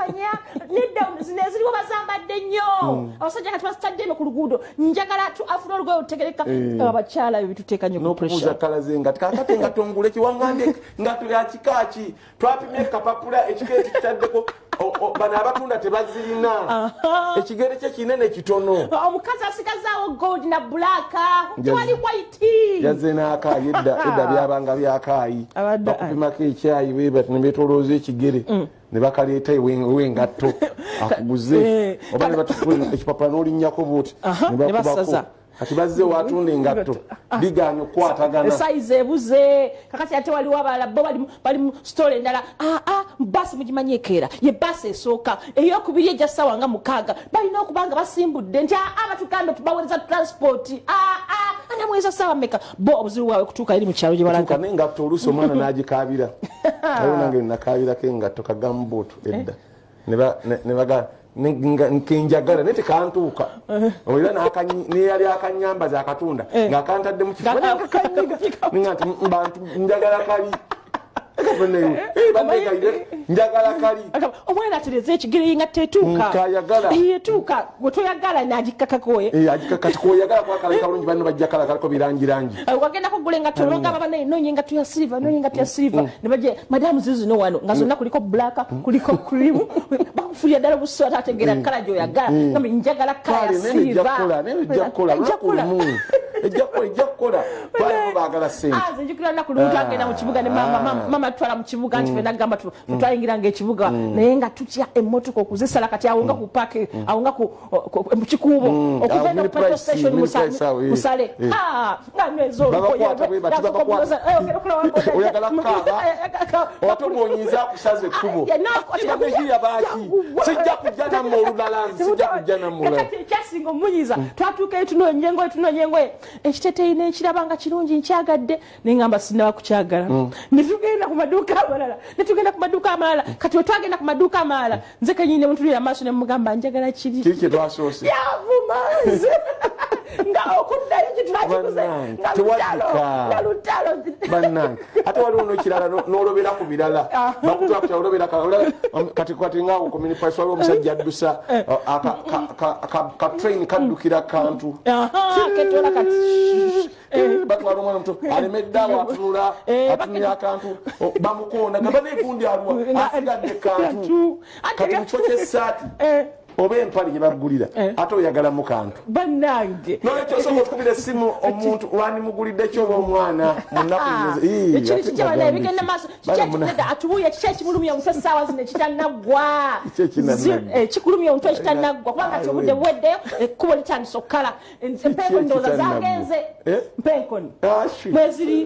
manya nedda zineziriwo bazambadde nnyo abasajja kati basitadde eno ku luguudo njagala afuna olugoye olutegereka abakyala ebyo bituteeka nnyo ku pressure n'okubuuza kala ze kakati nga tongule kiwangambye ngato ya kikaaki twapimye kapapula ekigere tukitaddeko bano abatunda tebazirina ekigere kye kinene kitono omukazi asigazaawo gold na black tewali white yazze n'akaayi edda byabanga byakaayi bakupimako ekyayi ne beetolooza ekigere ne bakaleeta ewengatto akuguze oba ne batukula ekipapula n'olinnyako buuti ne bakubako kati bazze watunda engatto biganya okukwatagana size ebuze kakati ate waliwo abalala bo bali mu store endala basi mugimanyi ekeera ye basi esooka eyokubiri ejja ssaawa nga 6 balina okubanga basimbudde nti batugambe tubaweereza transport anamweza ssaawa mmeka bo obuzibu bwawe kutuuka eri mu kyalo gye balaga n'engatto oluusi omwana n'agikaabira ayo nange nakaabirako engatto kagambuutu edda ne baga nkenjagala nete kantuuka oira neyali akanyambaza akatunda ng'akantadde mu kifo bantu njagala kali njagala kali omwana atereza ekigere nga tetuuka yetuuka wetoyagala nagikakakoye agikakati koyagala kwakaleka bulungi banno bajja kalako birangirangi wagenda kugula engatto nogamba banaye nonya engatto ya silver ne bajja madamu zizino wano nga zonna kuliko black kuliko cream bakufulya ddala obuso atategeera kala gyoyagala gambe njagala kala ya silver ejja kukola balibo baagala sente nzijukira nnaku lumuntu agenda mu kibuga ne mama tutwala mu kibuga nti fena gamba tutwayingiranga ekibuga naye nga tutya emmotoka okuzisala kati awonga ku paaki awonga mu kikuubo okugenda ku petrol station musale nga nyweza oyagala kaaba otogonyiza akusaza ekkubo kibagegiya baaki sijja kujja nammwe olulala sijja kujja nammwe ekyasinga omunyiza twatuuka etunonyengoye ekiteteyi nekirabanga kirungi nkyagadde nengamba sinaba kukyagala netugenda ku maduuka amalala kati wetwagenda ku maduuka amalala nze kenyine mutulira amaaso nemugamba njagala kiri kyetwasoose yavumaze nga okuddayo kitulakikuze nga lutalo bannange ate waliwo nokirala nolobera ku birala bakutwakutalobera kati ngaawo community price waliwo omusajja addusa ka train kaddukira kantu ketola kati batwala omwana omuto alemeddeawo atunula atunira akantu bamukoona gamba negundi alwa asigadde kantu kati mukifo kyessaati oba empale gye baggulira ate oyagala mu kantu bannange nolwekyo osobola otukubira essimu omuntu wandimugulidde kyoba omwana ekiri kikyabana ebigenda maaso kikyekitedda atubuuya kiki ekimulumya omutwe essaawa zino ekitanaggwa kikulumya omutwe ekitanaggwa kubanga ti obudde buweddeyo ekkubo litandisa okukala empenko ndowooza zagenze mpenkoni mweziri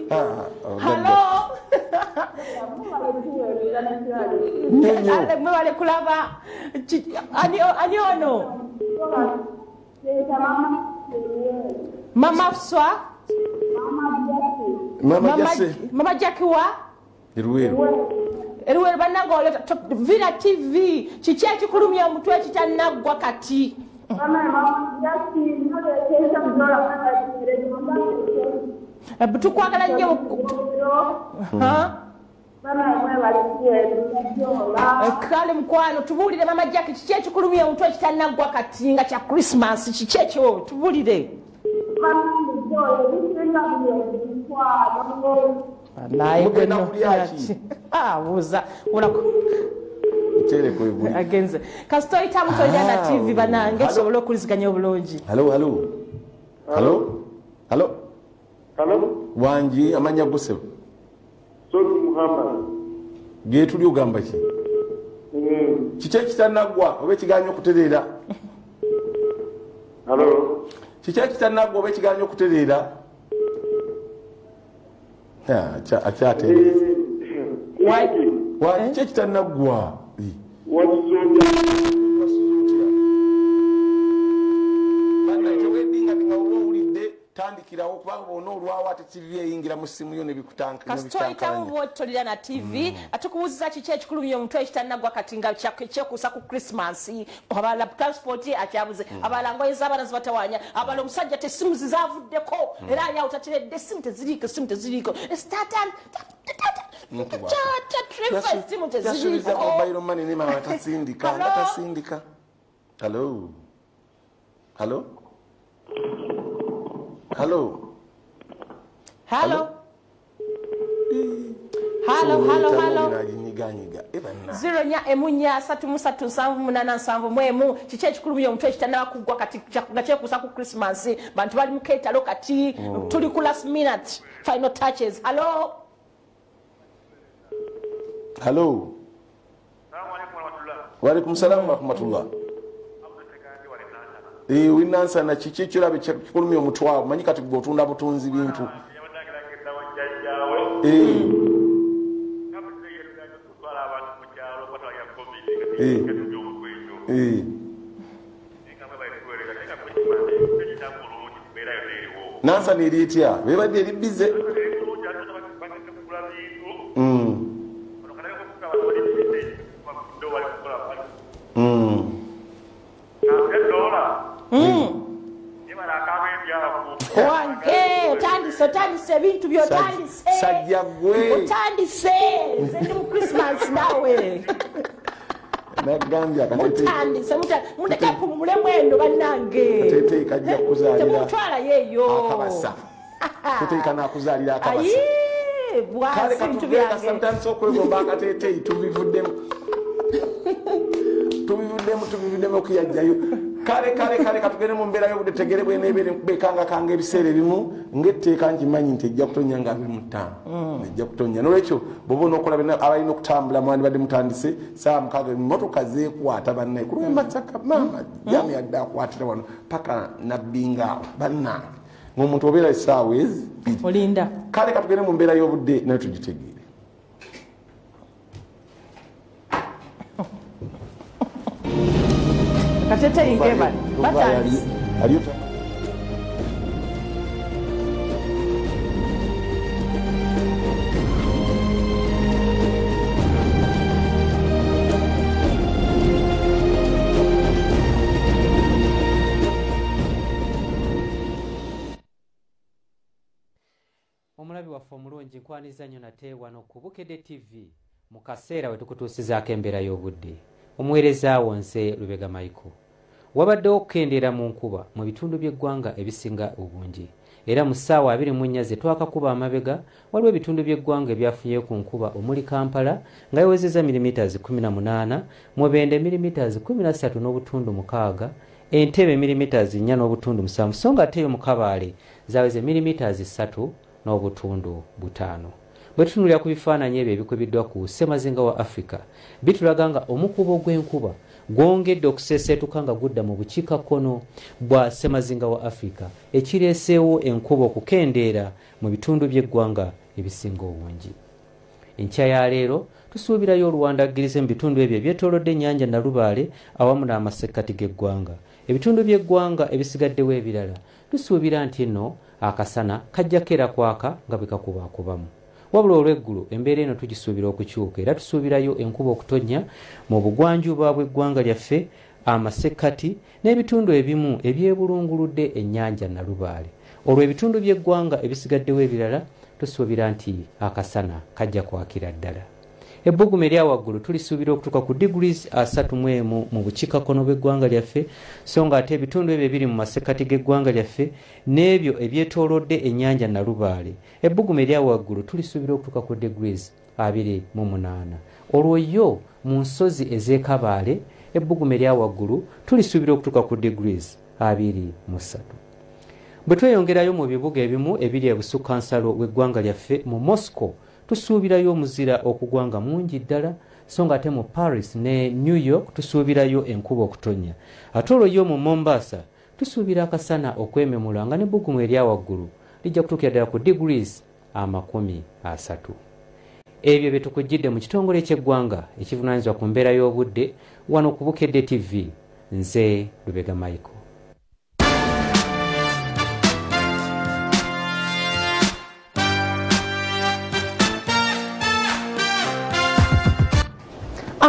halo mwebale kulaba ani ono mama Fswa mama Jakiwa Eruweru bannange oleta Villa TV kiki ekikulumya omutwe ekitanaggwa kati tukwagala nnyo kale mukwano tubuulire mama Jackie kiki ekikulumya omutwe ekitanaggwa kati nga kya Christmas kiki ekyo tubuulire buuza agenze kasita oyitamu toyana TV banange tusobole okuliziganya obulungi halo wangi amanya gusebo getuli ogamba ki kiki ekitanaggwa oba ekiganya okutereera kiki ekitanaggwa oba ekiganya okutereera akyatereeza kiki ekitanaggwa tandikirawo kubanga bona olwawo ate TV eyingira mu simu yo nebikutanka kasitoyitamu bwotolera na TV atukubuuziza kiki ekikulumya omutwe ekitanaggwa kati nga kyekuusa ku Christmas abalala transport akyabuze abalala ngoye z'abaana zibatawanya abalala omusajja tesimu zizavuddeko era ali awo tateredde simu teziriiko Yasubiza mobile money ni mama tasindika. Hello. Hello. Hello. Hello. Hello. Zero nya emunya satu musatu nsanvu munana nsanvu mwemu kiche kikulumye omutwe kitana bakugwa kati gache kusa ku Christmas bantu bali muketa lokati tuli ku last minute final touches. Hello. Hello. Wa alaikum salam wa rahmatullah. Winansa na kiche kirabe kikulumye omutwa manyi kati gotunda butunzi bintu. Nansa nilitia beba ndi libize Otandise bintu byotandise sajja gwe otandise nze mu Christmas nawe nagambya otandise mutaka kumule mwendo banange tete kajja kuzalira mutwala yeyo akabasa tete kana kuzalira akabasa bwa bintu byange sometimes okwegomba akatete tubivuddemu okuyajjayo kale katugere mu mbeera y'obudetegere bweneebere nkubekanga kanga ebiseera ebimu ng'etteeka nkimanyi nti ejja kutonya nga 25 ejja kutonya nolwekyo bw'oba onokulaba abalina okutambula mwani badde mutandise saa mukaaga emmotoka zeekwata bannaye ku lwembacaka maama jamu yadde akwatira wano paka nabbingaawo bannange ng'omuntu obeera essaawa ezi olinda kale katugere mu mbeera y'obudde nayo tugitegeere katete ingeba batandise aliota omulabi waffe omulungi nkwaniza nnyo nate wano ku Bukedde TV mu kaseera we tukutuusizaako embeera y'obudde omuweereza wonse Lubega Michael wabaddewo okukendeera mu nkuba mu bitundu by'eggwanga ebisinga obungi era mu ssaawa 24 ze twakakuba amabega waliwo ebitundu by'eggwanga ebyafunyeyo ku nkuba omuli Kampala nga yawezezza milimiters 18 Mubende milimiters 13.6 Entebbe milimiters 4.7 so nga ate mu Kabaale zaweze milimiters 3.5 bwe tutunulira ku bifaananyi ebyo ebikubiddwa ku ssemazinga wa Africa bitulaga nga omukubo gw'enkuba gwongedde okuseeseetuka nga gudda mu bukiikakkono bwa ssemazinga wa Africa ekireeseewo enkuba okukendeera mu bitundu by'eggwanga ebisinga obungi. Enkya ya leero tusuubirayo oluwandagirize mu bitundu ebyo ebyetoolodde ennyanja Nalubaale awamu n'amasekkati g'eggwanga. Ebitundu by'eggwanga ebisigaddewo ebirala tusuubira nti nno akasana kajja keera kwaka nga bwe kakubaakubamu. Wabula olw'eggulu embeera eno tugisuubira okukyuka era tusuubirayo enkuba okutonnya mu bugwanjuba bw'eggwanga lyaffe amasekkati n'ebitundu ebimu ebyebulunguludde ennyanja Nalubaale. Olwo ebitundu by'eggwanga ebisigaddewo ebirala tusuubira nti akasana kajja kwakira ddala. Ebbugumu erya waggulu tulisuubira okutuuka ku degrees 31 mu bukiikakkono bw'eggwanga lyaffe so nga ate ebitundu ebyo ebiri mu masekkati g'eggwanga lyaffe n'ebyo ebyetoolodde ennyanja Nalubaale ebbugumu erya waggulu tulisuubira okutuuka ku degrees 28. Olwo yo mu nsozi ez'e ebbugumu erya waggulu tulisuubira okutuuka ku degrees 23. Bwe tweyongerayo mu bibuga ebimu ebiri ebusukkansalo w'eggwanga lyaffe mu Moscow tusuubirayo omuzira okugwanga mungi ddala so nga ate mu Paris ne New York tusuubirayo enkuba okutonya. Ate olwo yo mu Mombasa tusuubira akasana okwememula nga n'ebbugumu erya waggulu lijja kutuukira ddala ku degrees 30. Ebyo bye tukujjidde mu kitongole ky'eggwanga ekivunaanyizibwa ku mbeera y'obudde wano ku Bukedde TV. Nze Lubega Michael.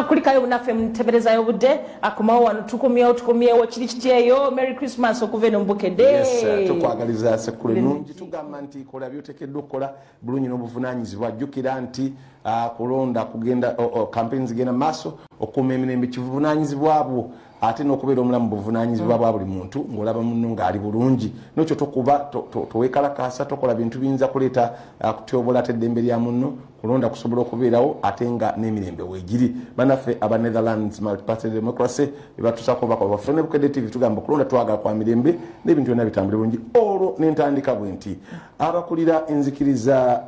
Kuli Kale unaffe mteberezayo budde akomawo wano tukumyewo kiri kityeyo Merry Christmas okuva eno Mbukedde. Yes, tukwagaliza sekule nungi tugamba nti kola byotekeddwa okukola bulungi n'obuvunanyizibwa jjukira nti kulonda kugenda campaigns genda maaso okuuma emirembe kivunanyizibwa bwo ate n'okubeera omulamu buvunanyizibwa bwa buli muntu ng'olaba munno ng'ali bulungi n'ekyo tokuba toweekalakaasa tokola bintu biyinza kuleeta kutyobola ate eddembe lya munno kulonda kusobola okubeerawo ate nga n'emirembe weegiri bannaffe aba Netherlands Multiparty Democracy bebatusako bako bafune Bukedde TV tugamba okulonda twagala kwa mirembe n'ebintu byonna bitambule bulungi olwo n'entandika bwe nti abakulira enzikiriza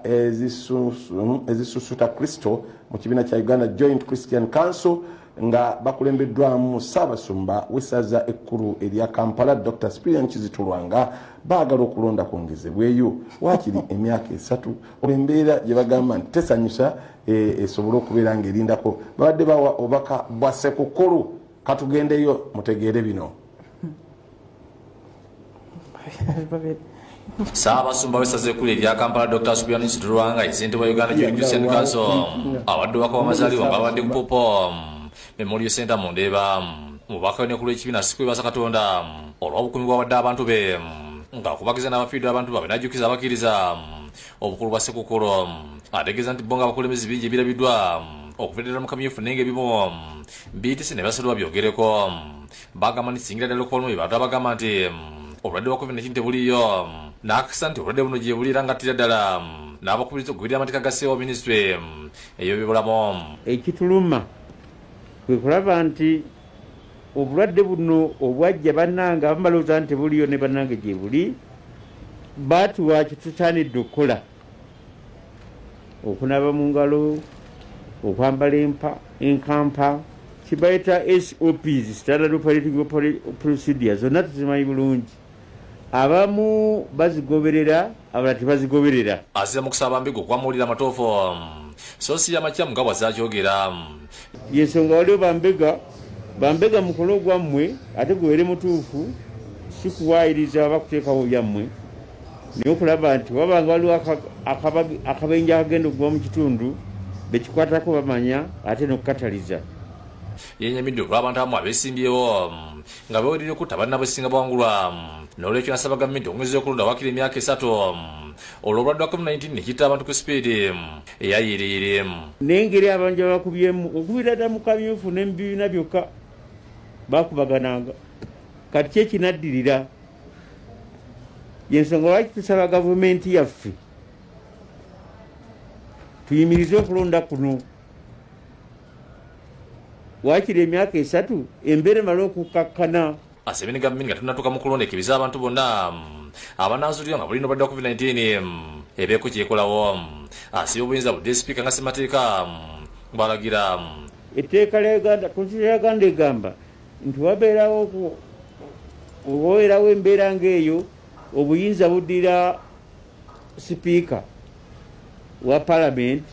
ezisusuta Kristo mu kibiina kya Uganda Joint Christian Council nga bakulembeddwamu Ssaabasumba w'essaza ekkulu erya Kampala Dr. Spirit Kizito Lwanga baagala okulonda kwongezebweyo waakiri emyaka 3 olw'embeera gye bagamba nti tesanyusa esobole okubeera ng'erindako babadde bawa obubaka bwa Ssekukkulu katugendeyo mutegeere bino. Ssaabasumba w'essaza ekkulu erya Kampala Dr. Spirit Kizito Lwanga ssente wa Uganda Joint Christian Council awadde obubaka bw'amazaalibwa ng'abadde ku Popo Memorial Center Mondeba mubaka ne kulwe kibina sikwe basa Katonda olw'obukumi bw'awadde abantu be nga kubagiza n'abafiiddwa abantu babe najjukiza abakiriza obukulu bwa Ssekukkulu ategeeza nti bonga abakulembeze bingi ebirabiddwa okuvedera mu kamyufu nenge bimu mbiyitise ne basalwa byogereko bagamba nti singira ddala okubalumu bantu abagamba nti obulwadde bwa COVID-19 tebuliyo n'akisa nti obulwadde buno gye bulira ngattira ddala n'abakubiriza okugubirira amateeka ga CEO Ministry ey'ebyobulamu ekituluma kwe kulaba nti obulwadde buno obwajja bannange abamalooza nti buliyo ne bannange gye buli baatuwa kitusaanidde okukola okunaaba mu ngalo okwambala enkampa kibayita SOPs standard operating procedure zonna tuzimanyi bulungi abamu bazigoberera abalala tebazigoberera azira mu kusaba mbigo okwamuwulira amatoofu sosi y'amakyamu nga bwazakyogera yensonga waliwo bambega mukolo gwammwe ate gubeere mutuufu sikuwaayiriza bakuteekawo byammwe naye okulaba nti wabanga waliwo akabenja akagenda okuva mu kitundu bekikwatako bamanya ate n'okukataliza yenyamidde olw'abantu abamu abeesimbyewo nga bewerire okutta bannabesinga bwangulwa n'olwekyo nasaba gavumenti omwezi okulonda wakiri emyaka 3 olw'obulwadde wa COVID-19 nekitta abantu ku sipiidi eyayiririre n'engeri abanja bakubyemu okubira ddala mu kamyufu n'ebibiina byokka bakubagananga kati kyekinaddirira yensonga lwaki tusaba gavumenti yaffe tuyimirize okulonda kuno wakiri emyaka 3 embeera emala okukakkana asebe ne gavumenti nga tunatuuka mu kulonda ekiriza abantu bonna abanaazuulira nga bulina obulwadde wa COVID-19 ebeeko kyekolawo asiba obuyinza budde sipiika nga ssemateeka balagira etteeka lya Uganda konstitution ya Uganda egamba nti wabeerawo embeera ng'eyo obuyinza buddira sipiika wa palamenti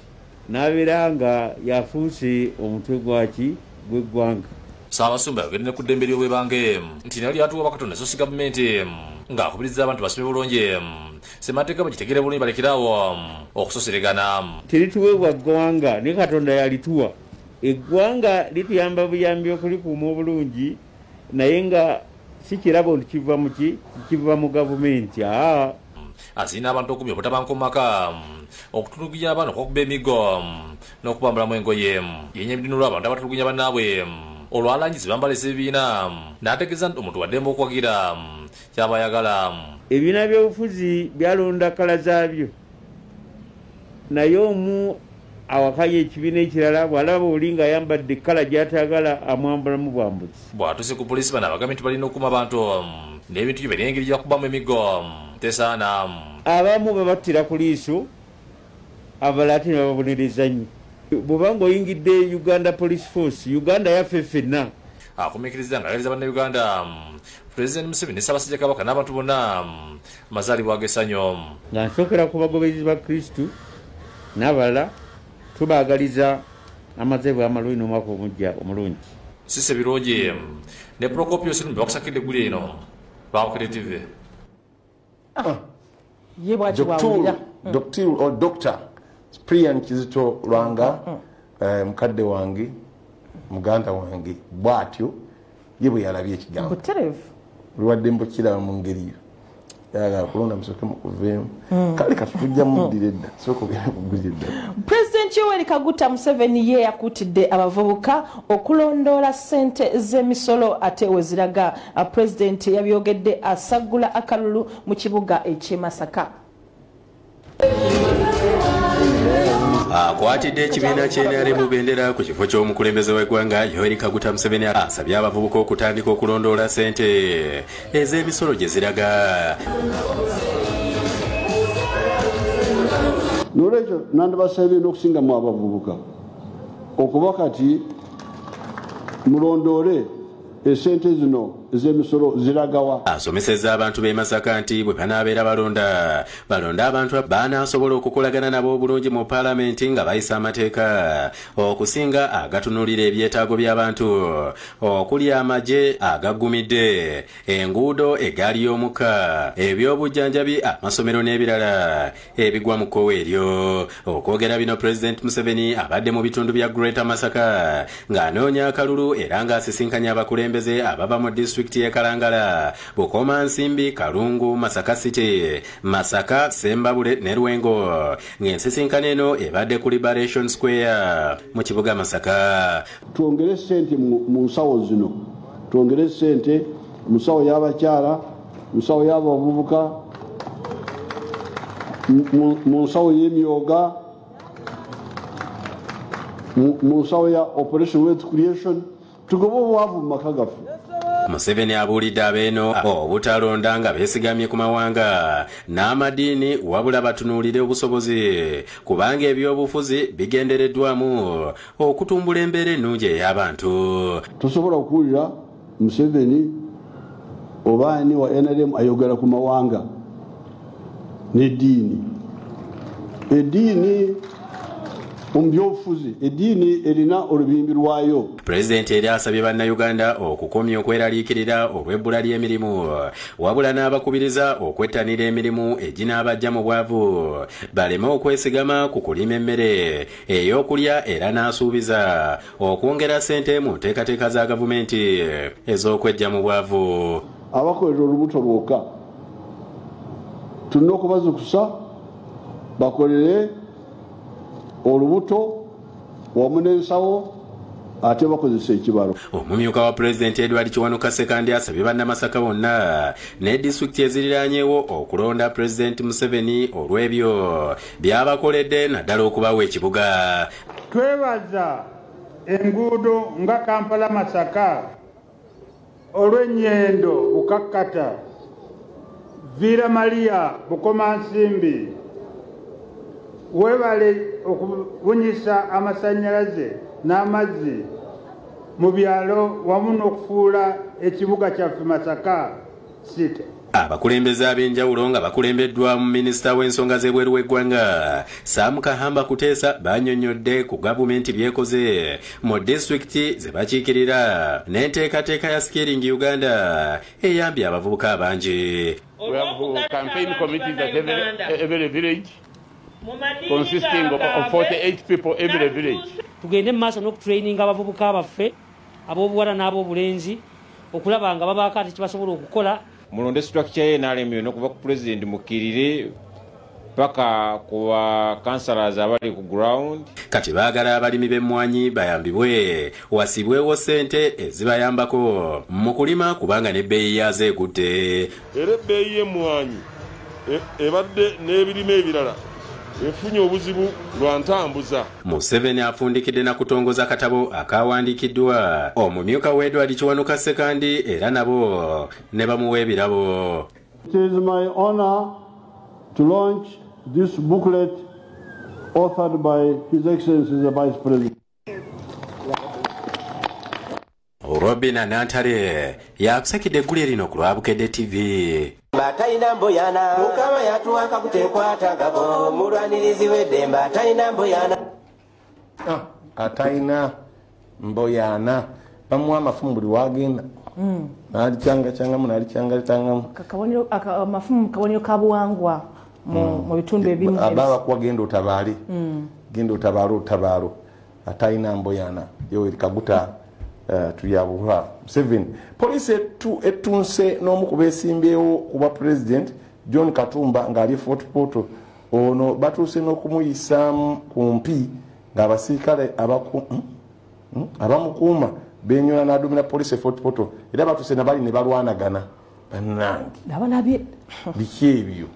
n'abeera nga yafuuse omutwe gw'eggwanga. Ssaabasumba yogedde ne ku ddembe ly'obwebange nti nalyo lyatuwa bakatonda sosi gavumenti ng'akubiriza abantu basome bulungi ssemateeka bagitegeere bulungi balekerawo okusoseregana. Terituweebwa ggwanga ne Katonda yalituwa. Eggwanga lituyamba buyambi okulikuuma obulungi naye nga si kirabo nti kiva mu gavumenti. Azina abantu okumi obutabanka mu maka okutulugunya abaana okwakuba emigo n'okubambulamu engoye yenyamidde n'olw'abantu abatulugunya bannaabwe olwalangizi bambalesa ebibiina n'ategeeza nti omuntu waddemu okwagira kyabayagala. Ebibiina by'obufuzi byalonda kala zaabyo naye omu awakayo ekibiina ekirala bw'alaba oli ng'ayambadde kala gy'atagala amwambulamu bwambuzi. Bw'atuuse ku poliisi bano abagambye nti balina okukuma abantu n'ebintu byo by'engeri gyakubamu emigo tesaana. Abamu babattira ku liiso abalala ate ne bababonereza nnyo. Bw'oba ng'oyingidde Uganda Police Force Uganda yaffe ffenna. Akumikiriza ng'ayaliza bannayuganda Pulezidenti Museveni ne Ssaabasajja Kabaka n'abantu bonna amazaalibwa ag'essanyu. Nga nsookera ku bagobezi ba Kristu n'abalala tubaagaliza amazaalibwa amalungi n'omwaka omujja omulungi. Sise birungi ne Procopius Lumbe bakusakidde eggulu eno Bukedde TV. Ye bwaki bwawulira Dr. Spirit Kizito Lwanga mukadde wange muganda wange bwatyo ye bwe yalabye ekigambo lwadde mbukiraba mu ngeri yo yaga kulonda musoke mukuveemu kale katujja muddire dda soka ogenda kugulira dda. Pulezidenti Yoweri Kaguta Museveni ye yakutidde abavubuka okulondoola ssente z'emisolo ate we ziraga. Pulezidenti yabyogedde asagula akalulu mu kibuga eky'e Masaka. Akwatidde ekibiina ky'NRM bendera ku kifo ky'omukulembeze w'eggwanga Yoweri Kaguta Museveni asabye abavubuka okutandika okulondoola ssente ez'emisolo gye ziraga. N'olwekyo nandibasabye n'okusingamu abavubuka okuba kati mulondoole esente zino ez'emisolo ziragawa. Asomesezza abantu b'e Masaka nti bwe banaabeera balonda abantu banaasobola okukolagana nabo obulungi mu paalamenti nga bayisa amateeka okusinga agatunuulira ebyetaago by'abantu okuli amagye agaggumidde, enguudo egaali y'omukka, ebyobujjanjabi, amasomero n'ebirala ebigwa mu kkowe eryo. Okwogera bino Pulezidenti Museveni abadde mu bitundu bya Greater Masaka ng'anoonya akalulu era ng'asisinkanya abakulembeze abava mu disitulikiti y'e Kalangala, Bukoma, Nsimbi, Kalungu, Masaka City, Masaka, Sembabule ne Lwengo. Ng'ensisinkano eno ebadde ku Liberation Square mu kibuga Masaka. Twongere ssente mu nsawo zino, twongere ssente mu nsawo y'abakyala, mu nsawo y'abavubuka, mu nsawo y'emyoga, mu nsawo ya Operation Wealth Creation, tugobe obwavu mu maka gaffe. Museveni abuulidde abeeno obutalonda nga beesigamye ku mawanga n'amadiini wabula batunuulire obusobozi kubanga ebyobufuzi bigendereddwamu okutumbula embeera ennungi ey'abantu. Tosobola okuwulira Museveni oba ani wa NRM ayogera ku mawanga n'eddiini. Eddiini ombyofuzi eddiini erina olubimbi lwayo. Pulezidenti eri asabye bannayuganda okukomya okweraliikirira olw'ebbula ly'emirimu wabula n'abakubiriza okwettanira emirimu eginaabajja mu bwavu baleme okwesigama ku kulima emmere ey'okulya era n'asuubiza okwongera ssente mu nteekateeka za gavumenti ez'okwejja mu bwavu. Abakolera olubuto lwokka tulina okubazukusa bakolere olubuto wamu n'ensawo ate bakozesa ekibalo. Omumyuka wa Pulezidenti Edward Kiwanuka Sekandi asabye bannamasaka bonna ne disitulikiti eziriraanyeewo okulonda Pulezidenti Museveni olw'ebyo by'abakoledde naddala okubawa ekibuga. Twebaza enguudo nga Kampala Masaka olw'ennyendo Bukakkata, Vira Maria Bukoma Nsimbi, webale okubunyisa amasannyalaze n'amazzi mu byalo wamu n'okufuula ekibuga kyaffe Masaka City. Abakulembeze ab'enjawulo nga bakulembeddwa mu minisita w'ensonga z'ebweru w'eggwanga Sam Kahamba Kuteesa bannyonnyodde ku gavumenti byekoze mu disitulikiti ze bakiikirira n'enteekateeka ya Skilling Uganda eyambye abavubuka abangi. We have campaign committees at every village consisting of 48 people every village. Tugende mu maaso n'okutraininga abavubuka baffe ab'obuwala n'ab'obulenzi okulaba nga babaako ate kibasobola okukola. Mulonde structure ye n'alemiyo n'okuva ku president mukkirire paka ku councillors abali ku ground. Kati baagala abalimi b'emmwanyi bayambibwe wasibwewo ssente ezibayambako mu kulima kubanga n'ebbeeyi yazo ekutte. Era ebbeeyi y'emmwanyi ebadde n'ebirime ebirala efunye obuzibu lwa ntambuza. Museveni afundikidde na kutongoza katabo akawandiikiddwa omumyuka wa Edward Kiwanuka Sekandi era nabo ne bamuwa ebirabo. It is my honor to launch this booklet authored by His Excellency the Vice President. Robina Nantale yakusakidde eggulu erino ku Lwabukedde TV. Batalina mboyana Mukama yatuwaka kutekwata gabo mulwanirizi w'eddembe atalina mboyana. Atalina mboyana bamuwa amafumu buli wagenda n'alicanga-cangamu n'alicanga-cangamu amafumu kabonero ka buwangwa mu bitundu ebimu ababakuwa genda otabaale genda otabaalo atayina mboyana Yoweri Kaguta tuyabulwa 7 police etunse n'omu ku beesimbyewo kuba president John Katumba ng'ali Fort Portal ono batuuse n'okumuyisaamu kumpi ng'abasirikale abamukuuma benyola n'adumira police Fort Portal era batuuse nabali ne balwanagana bannange biki ebyo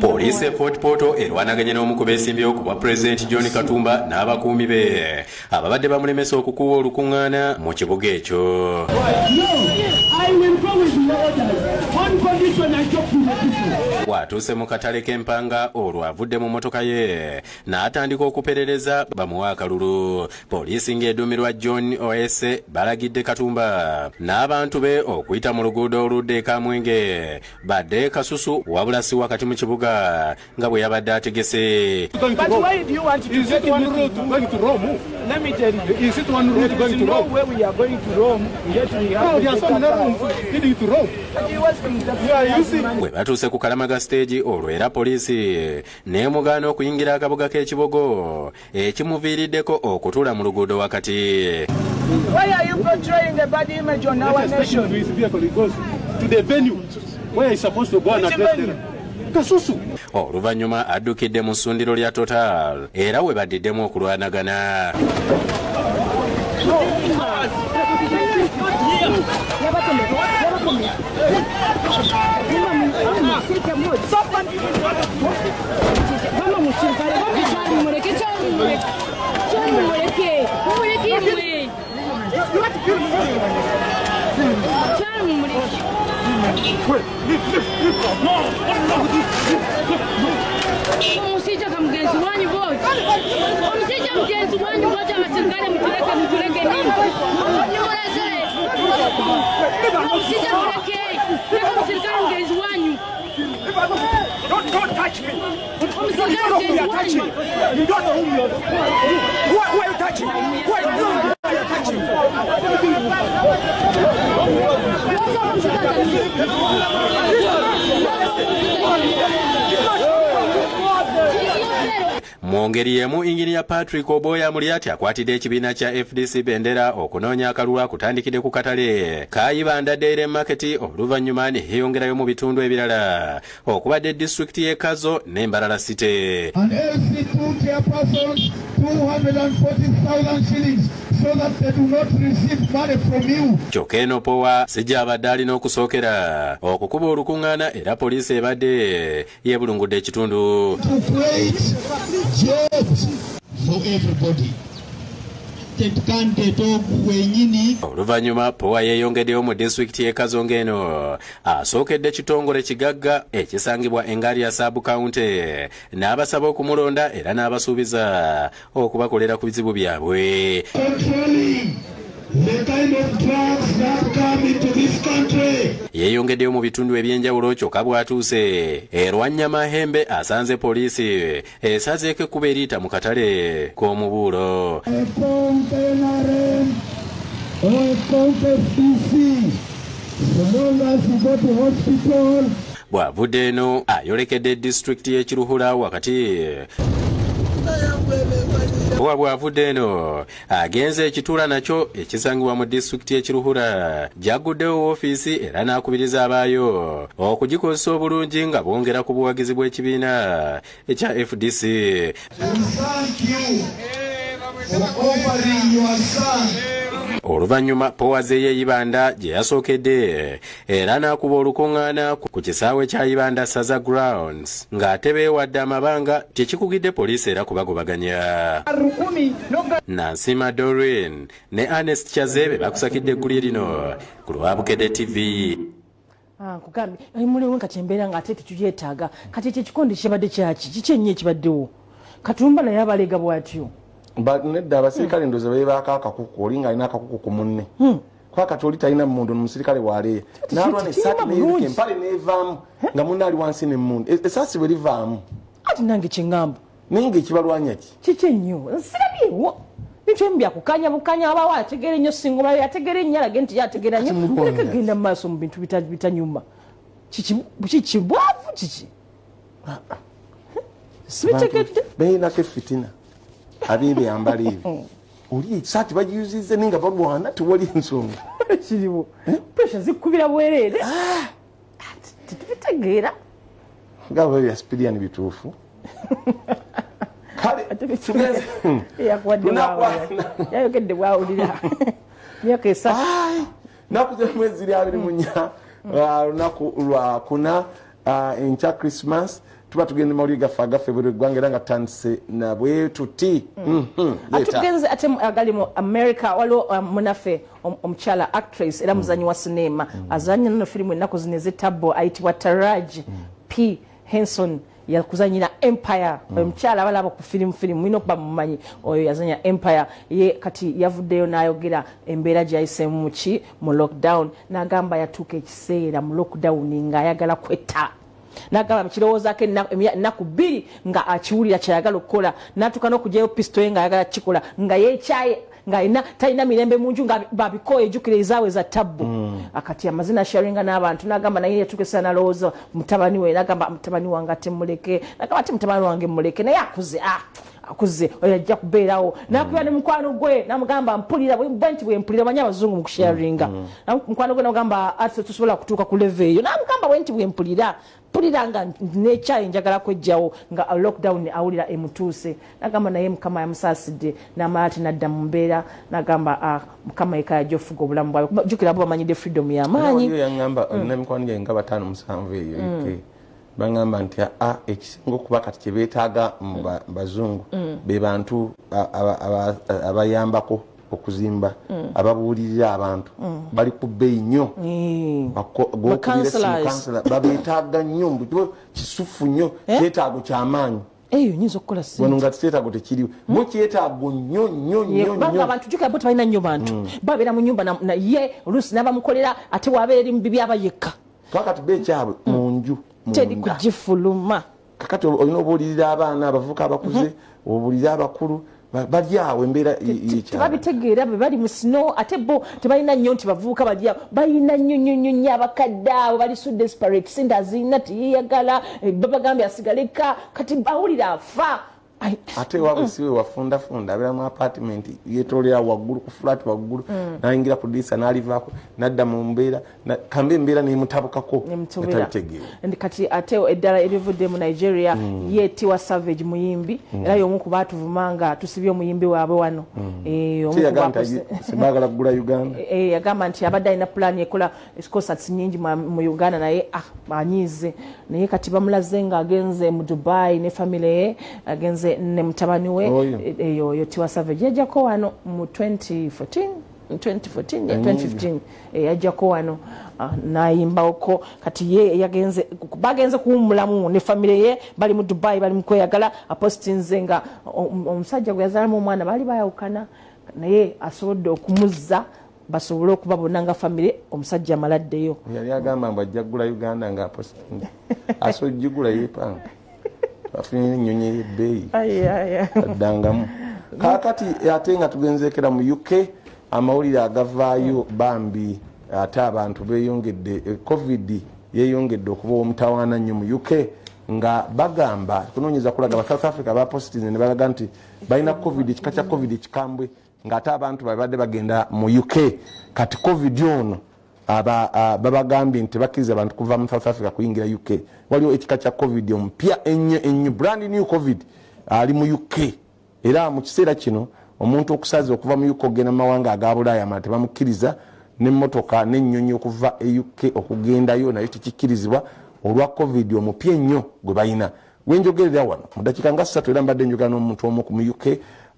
Police Fort Portal erwanaganye n'omu ku beesimbyewo ku bwa President John Katumba n'abakuumi be ababadde bamulemesa okukuwa olukuŋŋaana mu kibuga ekyo. Watuuse mu katale k'empanga olwo avudde mu motoka ye n'atandika okuperereza bamuwa akalulu. Poliisi ng'eduumirwa John Oese balagidde Katumba n'abantu be okuyita mu luguudo oludde Kamwenge badde Kasusu wabula si wakati mu kibuga nga bwe yabadde ategese. But why do you want to get one route going to Rome? Let me tell you, is it one route going to Rome? Where we are going to Rome, yet we have there are some rooms leading to Rome. Bwe batuuse ku Kalamaga stage olwo era poliisi n'emugaana okuyingira akabuga k'ekibogo ekimuviiriddeko okutuula mu luguudo wakati. Why are you portraying a bad image on our nation? To the venue where he's supposed to go and address them. Kasusu. Oluvannyuma addukidde mu ssundiro lya Total era we baddiddemu okulwanagana. Omusijja kamugenzi wanyu bote. Omusijja mugenzi wanyu bote abasirikale mutuleke nini. Omusijja muleke. Leka omusirikale mugenzi wanyu. Don't touch me. You don't know who you are touching. You don't know who you are. Who are you touching? Who are you touching? Mu ngeri y'emu Engineer Patrick Oboya Mulyati akwatidde ekibiina kya FDC Bendera okunoonya akalulu akutandikidde ku katale Kayibanda Dairy Market oluvannyuma ne yeeyongerayo mu bitundu ebirala okubadde disitulikiti y'e Kazo n'Embalala City. An LC2 chairpersons 240,000 shillings so that they do not receive money from you. Kyokka eno Powa sijja abadde alina okusookera okukuba olukuŋŋaana era poliisi ebadde yeebulungudde ekitundu. Jobs for everybody. Oluvannyuma Powa yeeyongeddeyo mu disitulikiti y'e Kazonge eno asookedde kitongole kigagga ekisangibwa engaali ya sub-county n'abasaba okumulonda era n'abasuubiza okubakolera ku bizibu byabwe. The kind of drugs that come into this country. Yeeyongeddeyo mu bitundu ebyenjawulo kyokka bw'atuuse Rwanyamahembe asanze poliisi esazeeko ekkubo eriyita mu katale k'omubuulo. Bw'avudde eno ayolekedde disitulikiti y'e Kiruhura wakati Powa bw'avudde eno agenze ekituula nakyo ekisangibwa mu disitulikiti y'e Kiruhura gyaguddewo woofiisi era n'akubiriza abaayo okugikozesa obulungi nga bongera ku buwagizi bw'ekibiina ekya FDC. Oluvannyuma Powa Yeyibanda gye yasookedde era n'akuba olukuŋŋaana ku kisaawe kya Yibanda Saza Grounds ng'ate beewadde amabanga kyekikugidde poliisi era kubagobaganya. Nansima Doreen ne Ernest Kyazebe bakusakidde eggulye lino ku Lwabukedde TV. Kugambye mulimu kati embeera ng'ate tetuyeetaaga kati ekyo ekikondo kibadde kyaki kiki ennyo ekibaddewo Katumba naye abalega bw'atyo. Nedda abasirikale ndoze beebaako akakuku olinga alina akakuku ku munne kwa kati oli talina mmundu n'omusirikale waleeya n'alwa n'essaati n'eruka empale n'evaamu nga munne ali wansi n'emmundu essaasi bwe livaamu ati nange kye ŋŋamba naye ng'ekibalwanya ki kiki ennyo nsirabyewo bintu ebimu byakukanya bukanya abawo ategeera ennyo singa omulabi ategeera ennyo alage nti yategeera nnyo muleke genda mu maaso mu bintu bitanyuma kiki bwavu kiki sibitegedde beeyinako efitina abibe ambali hivi uli sati bagiyuzize ninga balwana tuwali nsonga kiriwo pressure zikubira bwerere titubitegera ngabo ya spirian bitufu kale tugeze yakwadde yayogedde bwawulira yakesa nakuze mwezi lya 24 lunaku lwa kuna encha Christmas tuba tugende mawuli gafa bwe gwangera nga tandise na bwe tuti atugenze ate agali mu America waliwo munafe omukyala actress era muzanyi wa sinema azanya no filimu ennaku zineze tabo ayitibwa Taraji P Henson yakuzanyira Empire omukyala abalaba ku filimu mwino kuba mumanyi oyo yazanya Empire ye kati yavuddeyo n'ayogera embeera gyayise mu lockdown n'agamba yatuuka ekiseera mu lockdown ng'ayagala kwetta n'agamba kirowoozaako ennaku 2 nga akiwulira kyayagala okukola n'atuuka n'okugyayo pistoye ng'ayagala kikola nga yeekyaye nga talina mirembe munju nga babikoye ejjukira ezaawe za tabbu akati amazina sharinga n'abantu n'agamba naye yatukesa nalowooza mutabani we n'agamba mutabani wange ate muleke n'agamba ate mutabani wange muleke naye akuze oyo ajja kubeerawo n'akuba ne mukwano gwe n'amugamba mpulira bwenti bwe mpulira banyi abazungu mu kusharinga mukwano gwe n'agamba ate tusobola kutuuka ku leve eyo n'amugamba bwenti bwe mpulira nga nekyayi njagala kwejjawo nga lockdown awulira emutuuse n'agamba naye mukama yamusaasidde n'amala ate n'adda mu mbeera n'agamba mukama yeka yajja ofuga obulamu bwabe jjukira bo bamanyidde freedom y'amaanyi yangamba namikwano gyange nga 5-7 eyo bangamba nti ekisinga okuba kati kyebeetaaga mu bazungu be bantu abayambako okuzimba ababuulirira abantu bali ku bbeeyi nnyo babeetaaga nnyo mbuto kisufu nnyo kyetaago kyamaanyi eyo nyinza okukola wano nga kyetaago tekiriwo mu kyetaago nnyo abantu jjukira bo tebalina nnyo bantu babeera mu nnyumba naye oluusi n'abamukolera ate wabeera eri mu bibi aba yekka kakati beekyabwe mu nju teri kugifuluma kakati olina obuulirira abaana abavuka abakuze obuulirira abakulu balyawo embeera tebabitegeera be bali mu snow ate bo tebalina nnyo nti bavubuka balyawo balina nnyo abakadde abo bali so desperate sente azirina teyeyagala babagambye asigaleka kati bawulira afa ate waabwe siwe wafundafunda abeera mu apartment yetoolera waggulu ku flat waggulu nayingira ku disa n'alivaako nadda mu mbeera kambe embeera nemutabukako etabitegeera kati ate eddala erivudde mu Nigeria yeetiwa Savage muyimbi era y'omu ku baatuvumanga tusibye omuyimbi waabwe wano sebagala kugula Uganda yagamba nti abadde alina pulaani ekola concerts nyingi mu Uganda naye anyiize naye kati bamulaze nga agenze mu Dubai ne family ye agenze ne mutabani we eyo Tiwa Savage yajjako wano mu 2015 yajjako wano nayimbawoko kati ye yagenze bagenze kuwumulamu ne family ye bali mu Dubai bali mu kweyagala apostinze nga omusajja gwe yazalamu omwana bali bayawukana naye asobodde okumuzza basobole okuba bonna nga family omusajja amaladdeyo yali agamba mbu ajja kugula Uganda nga apostinze asojjigula yepanga afunye ennyonyi y'ebbeeyi addangamu kaakati ate nga tugenzeekera mu UK amawulire agavaayo bambi ate abantu beeyongedde covid yeeyongedde okuba omutawaana nnyo mu UK nga bagamba kunoonyeza kulaga ba South Africa bapositize ne balaga nti balina covid ekika kya covid ekikambwe ng'ate abantu babadde bagenda mu UK kati covid ono babagambye nti bakkiriza abantu kuva mu South Africa kuyingira UK waliwo ekika kya covid omupya ennyo brand new covid ali mu UK era mu kiseera kino omuntu okusaza okuva mu UK ogenda mu mawanga aga Bulaaya amala tebamukkiriza n'emmotoka n'ennyonyi okuva e UK okugendayo nayo tekikkirizibwa olwa covid omupya ennyo gwe balina wenjogerera wano mu dakiika nga 3 era mbadde njogera n'omuntu omu mu UK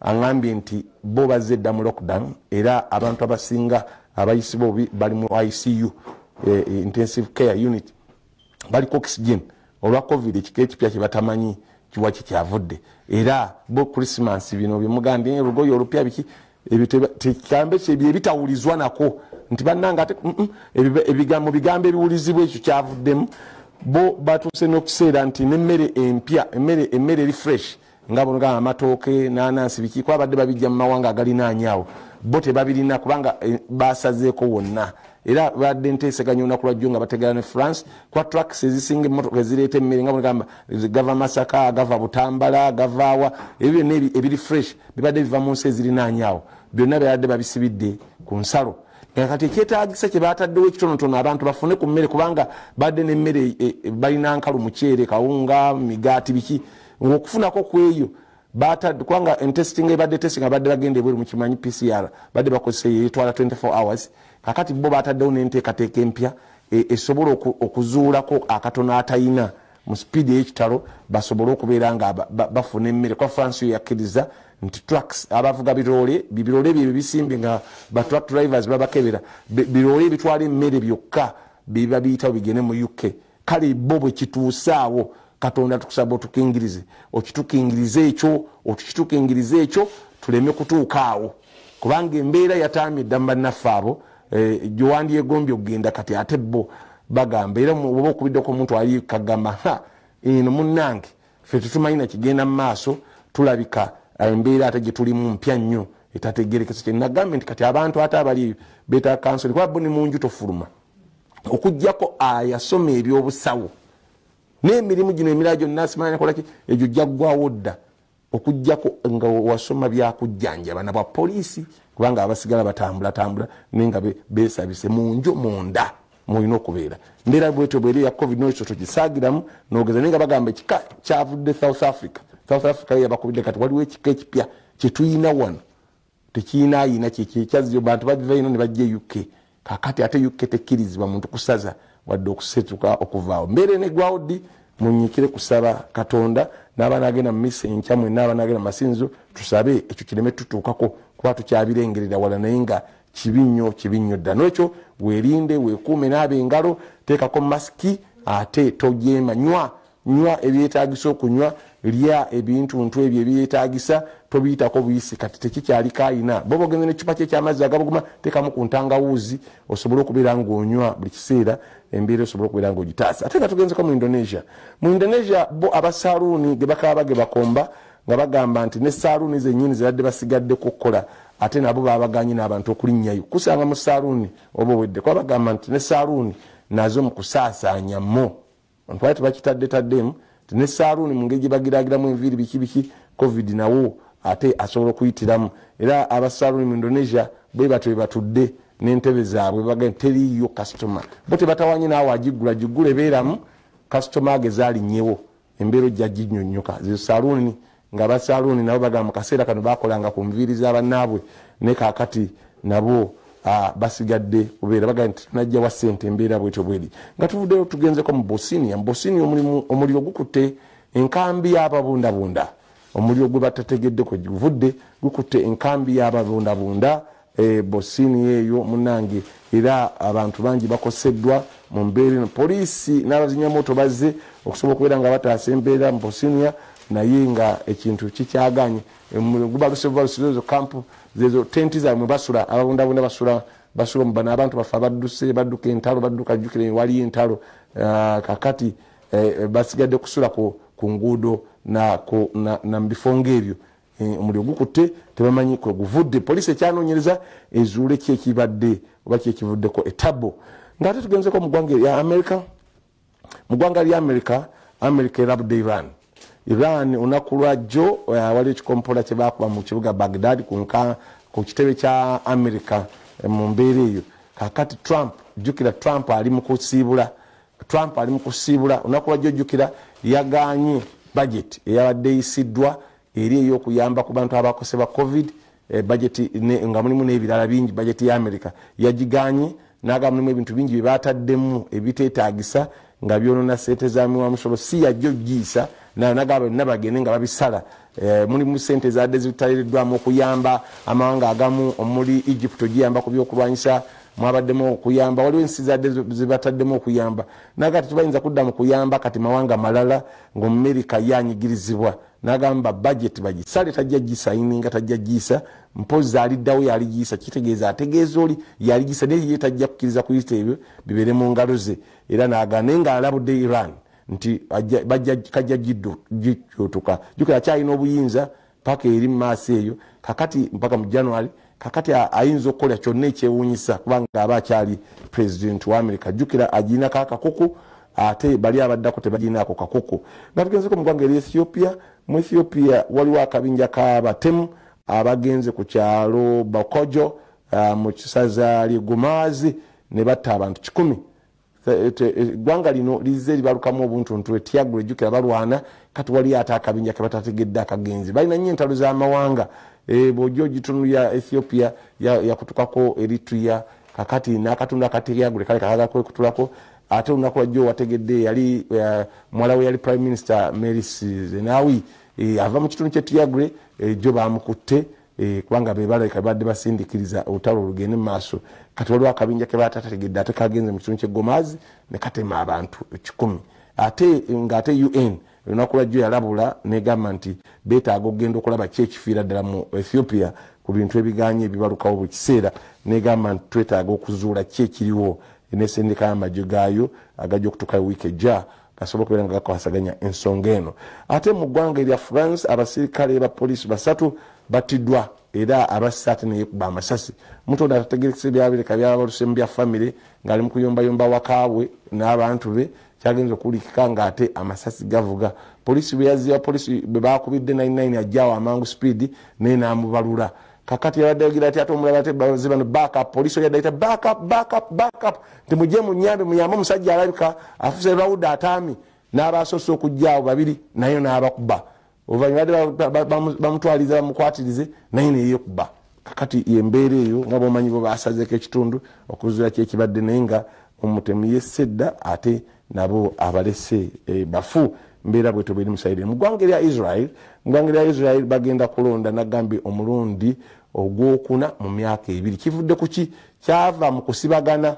aŋŋambye nti bo bazze dda mu lockdown era abantu abasinga abayisibwa obi bali mu ICU intensive care unit baliko oxygen olwa covid ekika ekipya kye batamanyi kiwa kikyavudde era bo Christmas bino bimugambye olugoye olupya biki tekigambe kyebyo ebitawulizwa nako nti bannanga ate ebigambo bigambo ebiwulizibwa ekyo kyavuddemu bo batuuse n'okuseera nti n'emmere empya emmere eri fresh nga bono gamba amatooke n'anansi biki kuba badde babijja mu mawanga agalinaanyaawo bo tebabirina kubanga basazeeko wonna era badde nteeseganya olunaku lwajjo nga bategera ne France kwa trucks ezisinga emmotoka ezireeta emmere nga bwegamba gava Masaka gava Butambala gavaawa ebyo ebiri fresh bibadde biva mu nsi ezirinaanyaawo byonna byabadde babisibidde ku nsalo kati ekyetaagisa kye baataddewo ekitonotono abantu bafune ku mmere kubanga badde n'emmere balina nkalu muceere kawunga migaati biki ng'okufunako kweyo kubanga testing ebadde testing abadde bagenda ebweru mu kimanyi PCR badde bakozesa etwala 24 hours kakati bo baataddewo n'enteekateeka empya esobola okuzuulako akatono atayina mu speed y'ekitalo basobole okubeera nga bafuna emmere kwa France yakkiriza nti trucks abavuga birole byo bisimbe nga ba truck drivers babakebera birole bitwala emmere byokka biba biyitawo bigene mu UK kale bo bwe kituusaawo Katonda tukusaba otukingirize okitukingirize ekyo tuleme kutuukaawo kubanga embeera yatamye ddamba naffe abo gyowandi egombye okugenda kati ate bo bagamba era oba okubiddeko omuntu ali kagamba eno munnange ffe tetumanyi kigenda mu maaso tulabika embeera ate gye tulimu mpya nnyo etategerekese kye nagambe nti kati abantu ate abali beeta kansoli kuba bo ne munju tofuluma okuggyako ayasoma ebyobusawo n'emirimu gino emirala gyonna simanyi kolaki egyo gyaggwawo dda okuggyako nga wasoma byakujjanjaba na bwa poliisi kubanga abasigala batambula naye nga beesabise munju munda mulina okubeera mbeera bwetyo bweri ya covid noekyo togisaagiramu n'ogeza naye nga bagamba ekika kyavudde South Africa yabakubidde kati waliwo ekika ekipya kyetuyina wano tekiyinaayina kyekyazio bantu bagiva ino ne bajja UK kakati ate UK tekkirizibwa muntu kusaza wadde okusetuka okuvaawo mbeera negwawo ddi munyikire kusaba Katonda n'abaana agenda mu misa enkya mwenna abaana agenda mu masinzo tusabe ekyo kireme tutuukako kuba tukyabirengerera wala naye nga kibi nnyo dda n'ekyo weerinde weekuume n'ab'engalo teekako masiki ate tojeema nywa ebyetaagisa okunywa lya ebintuntu ebyo ebyetaagisa tobiyitako buyisi kati tekikyali kaayina boba ogenze n'ekicupa kye ekyamazzi agabuguma teekamu ku ntangawuuzi osobole okubeera ng'onywa buli kiseera embeera osobole okubeera ng'ogitaasa ate nga tugenzeko mu Indonesia bo abasaaluuni ge bakaba bage bakomba nga bagamba nti ne saaluuni zennyini zibadde basigadde kukola ate nabo babaganye n'abantu okulinnyayo kusanga mu saaluuni oba owedde kuba bagamba nti ne saaluuni nazo mu kusaasaanyammo ntwali tebakitadde ne saaluuni mu ngeri gye bagiraagiramu enviiri biki covid nawo ate asobola okuyitiramu era abasaaluuni mu Indonesia bwe batyo batudde n'entebe zaabwe baga teriiyo kasitoma bo tebatawanye naawe agigula ebeeramu kasitoma age zaalinnyewo embeera ojja ginyonnyoka zo saaluuni nga basaaluuni nabo bagamba mu kaseera kano bakolanga ku nviiri z'abannaabwe ne kaakati nabo basigadde kubeera baga nti tunajja wa ssente embeera bwetyo bweri nga tuvuddeyo tugenzeko mu Bosnia omuliro gukutte enkambi y'ababundabunda omuliro gwe batategeddeko guvudde gukutte enkambi y'ababundabunda Bosnia eyo munange era abantu bangi bakoseddwa mu mbeera eno poliisi n'abazinyamoto bazze okusobola okubeera nga bataasa embeera mu Bosnia naye nga ekintu kikyaganye gubalusezo kampu zezo tenti zaabwe basula ababundabunda basula mubana abantu bafa badduka entalo badduka jjukire waliyo entalo kakati basigadde kusula ku nguudo na mbifo ng'ebyo omuliro gukutte tebamanyi kwe guvudde poliisi ekyanoonyereza ezuule ki ekibadde oba ki ekivuddeko etabo ng'ate tugenzeko mu ggwanga lya America erabudde Iran olunaku lwajjo waliwo ekikompola kye baakuba mu kibuga Baghdad ku kitebe kya America mu mbeera eyo kakati jjukira Trump ali mu kusiibula olunaku lwajjo jjukira yagaanye budget eyabadde eyisiddwa eri ey'okuyamba ku bantu abakosebwa covid budget nga mulimu n'ebirala bingi budget ya America yagiganye n'agamba mulimu ebintu bingi bye baataddemu ebiteetaagisa nga byonona ssente za miwamusolo si yajjo giisa nagamba nabagende nga babisala mulimu ssente zadde zitalereddwamu okuyamba amawanga agamu omuli Egypt ogiyamba ku byokulwanyisa mwabaddemu okuyamba waliwo ensi zadde zibataddemu okuyamba naga tetubayinza kudda mu kuyamba kati mawanga malala ng'Omumerika yanyigirizibwa nagamba budget bagisale tajja gisayininga tajja giisa mpozi aliddawo yaligiisa kitegeeza ategeeza oli yaligiisa naye ye tajja kukkiriza kuyita ebyo bibeere mu ngalo ze era naagane nga alabudde Iran nti kajja gijjotuka jukira kyalina obuyinza paka eri mu maaso eyo kakati mpaka mu January kakati ayinza okukola kyonna ekyewuunyisa kubanga aba akyali president wa America. Jjukira agiinako akakuku ate bali abaddako tebagiinaako kakuku. Nga tugenzeko mu ggwanga eri Ethiopia. Mu Ethiopia waliwo akabinja k'abatemu abagenze ku kyalo Bakojo mu kisaza Ligumaazi ne batta abantu 10. Eggwanga lino lizze libalukamu obuntuntu Tiago ejjukira balwana kati wali ate akabinja ke batategedde akagenzi. Balina nnyo entalo z'amawanga. Bw'ojja ogitunu ya Ethiopia yakutukako Eritrea kakati n'akatundu akateryagule kale kakaga kwekutulako ate olunaku lwajjo wategedde yali mwala we yali Prime Minister Meles Zenawi ava mu kitundu ky'Etiagre jo bamukutte kubanga be baleka badde basindikiriza olutalo olugende mu maaso. Kati waliwo akabinja ke batategedde ate kagenze mu kitundu ky'Egomazi ne katema abantu 10. Ate ng'ate UN olunaku lwajjo yalabula negamba nti beetaaga okugenda okulaba ki ekifiira ddala mu Ethiopia ku bintu ebiganye ebibalukawo buli kiseera negamba nti twetaaga okuzuula ki ekiriwo nesendika y'amagye gaayo agajja okutuuka wiiki ejja gasobola okubeera nga gakwasaganya ensonga eno. Ate mu ggwanga erya France abasirikale ba poliisi 3 battiddwa era abasatu ne yekuba amasasi. Mutonda atategerekese byabireka byabaluse mu bya famire ng'ali mu kuyombayomba wakaabwe n'abantu be kyagenza okuwulikika ng'ate amasasi gavuga. Poliisi bwe yazziwa poliisi bwe baakubidde 99 ajjaawo amangu speed naye n'amubalula. Kakati yabadde agira ati ate omulala ate bazibano backup police yadde ita backup temujje munyambe muyamba omusajja alabika afuse rawuda atami n'abasoose okujjaawo babiri nayo n'abakuba oluvannyuma badde bamutwaliza bamukwatirize naye neyekuba. Kakati yembeera eyo nga bwomanyi bo baasazeko ekitundu okuzuula kyekibadde naye nga omutemu yesedda ate nabo abalese bafu mbeera bweto bweri musaire. Mu ggwanga erya Israel bagenda kulonda nagambye omulundi ogwokuna mu myaka 2. Kivudde ku ki? Kyava mu kusibagana.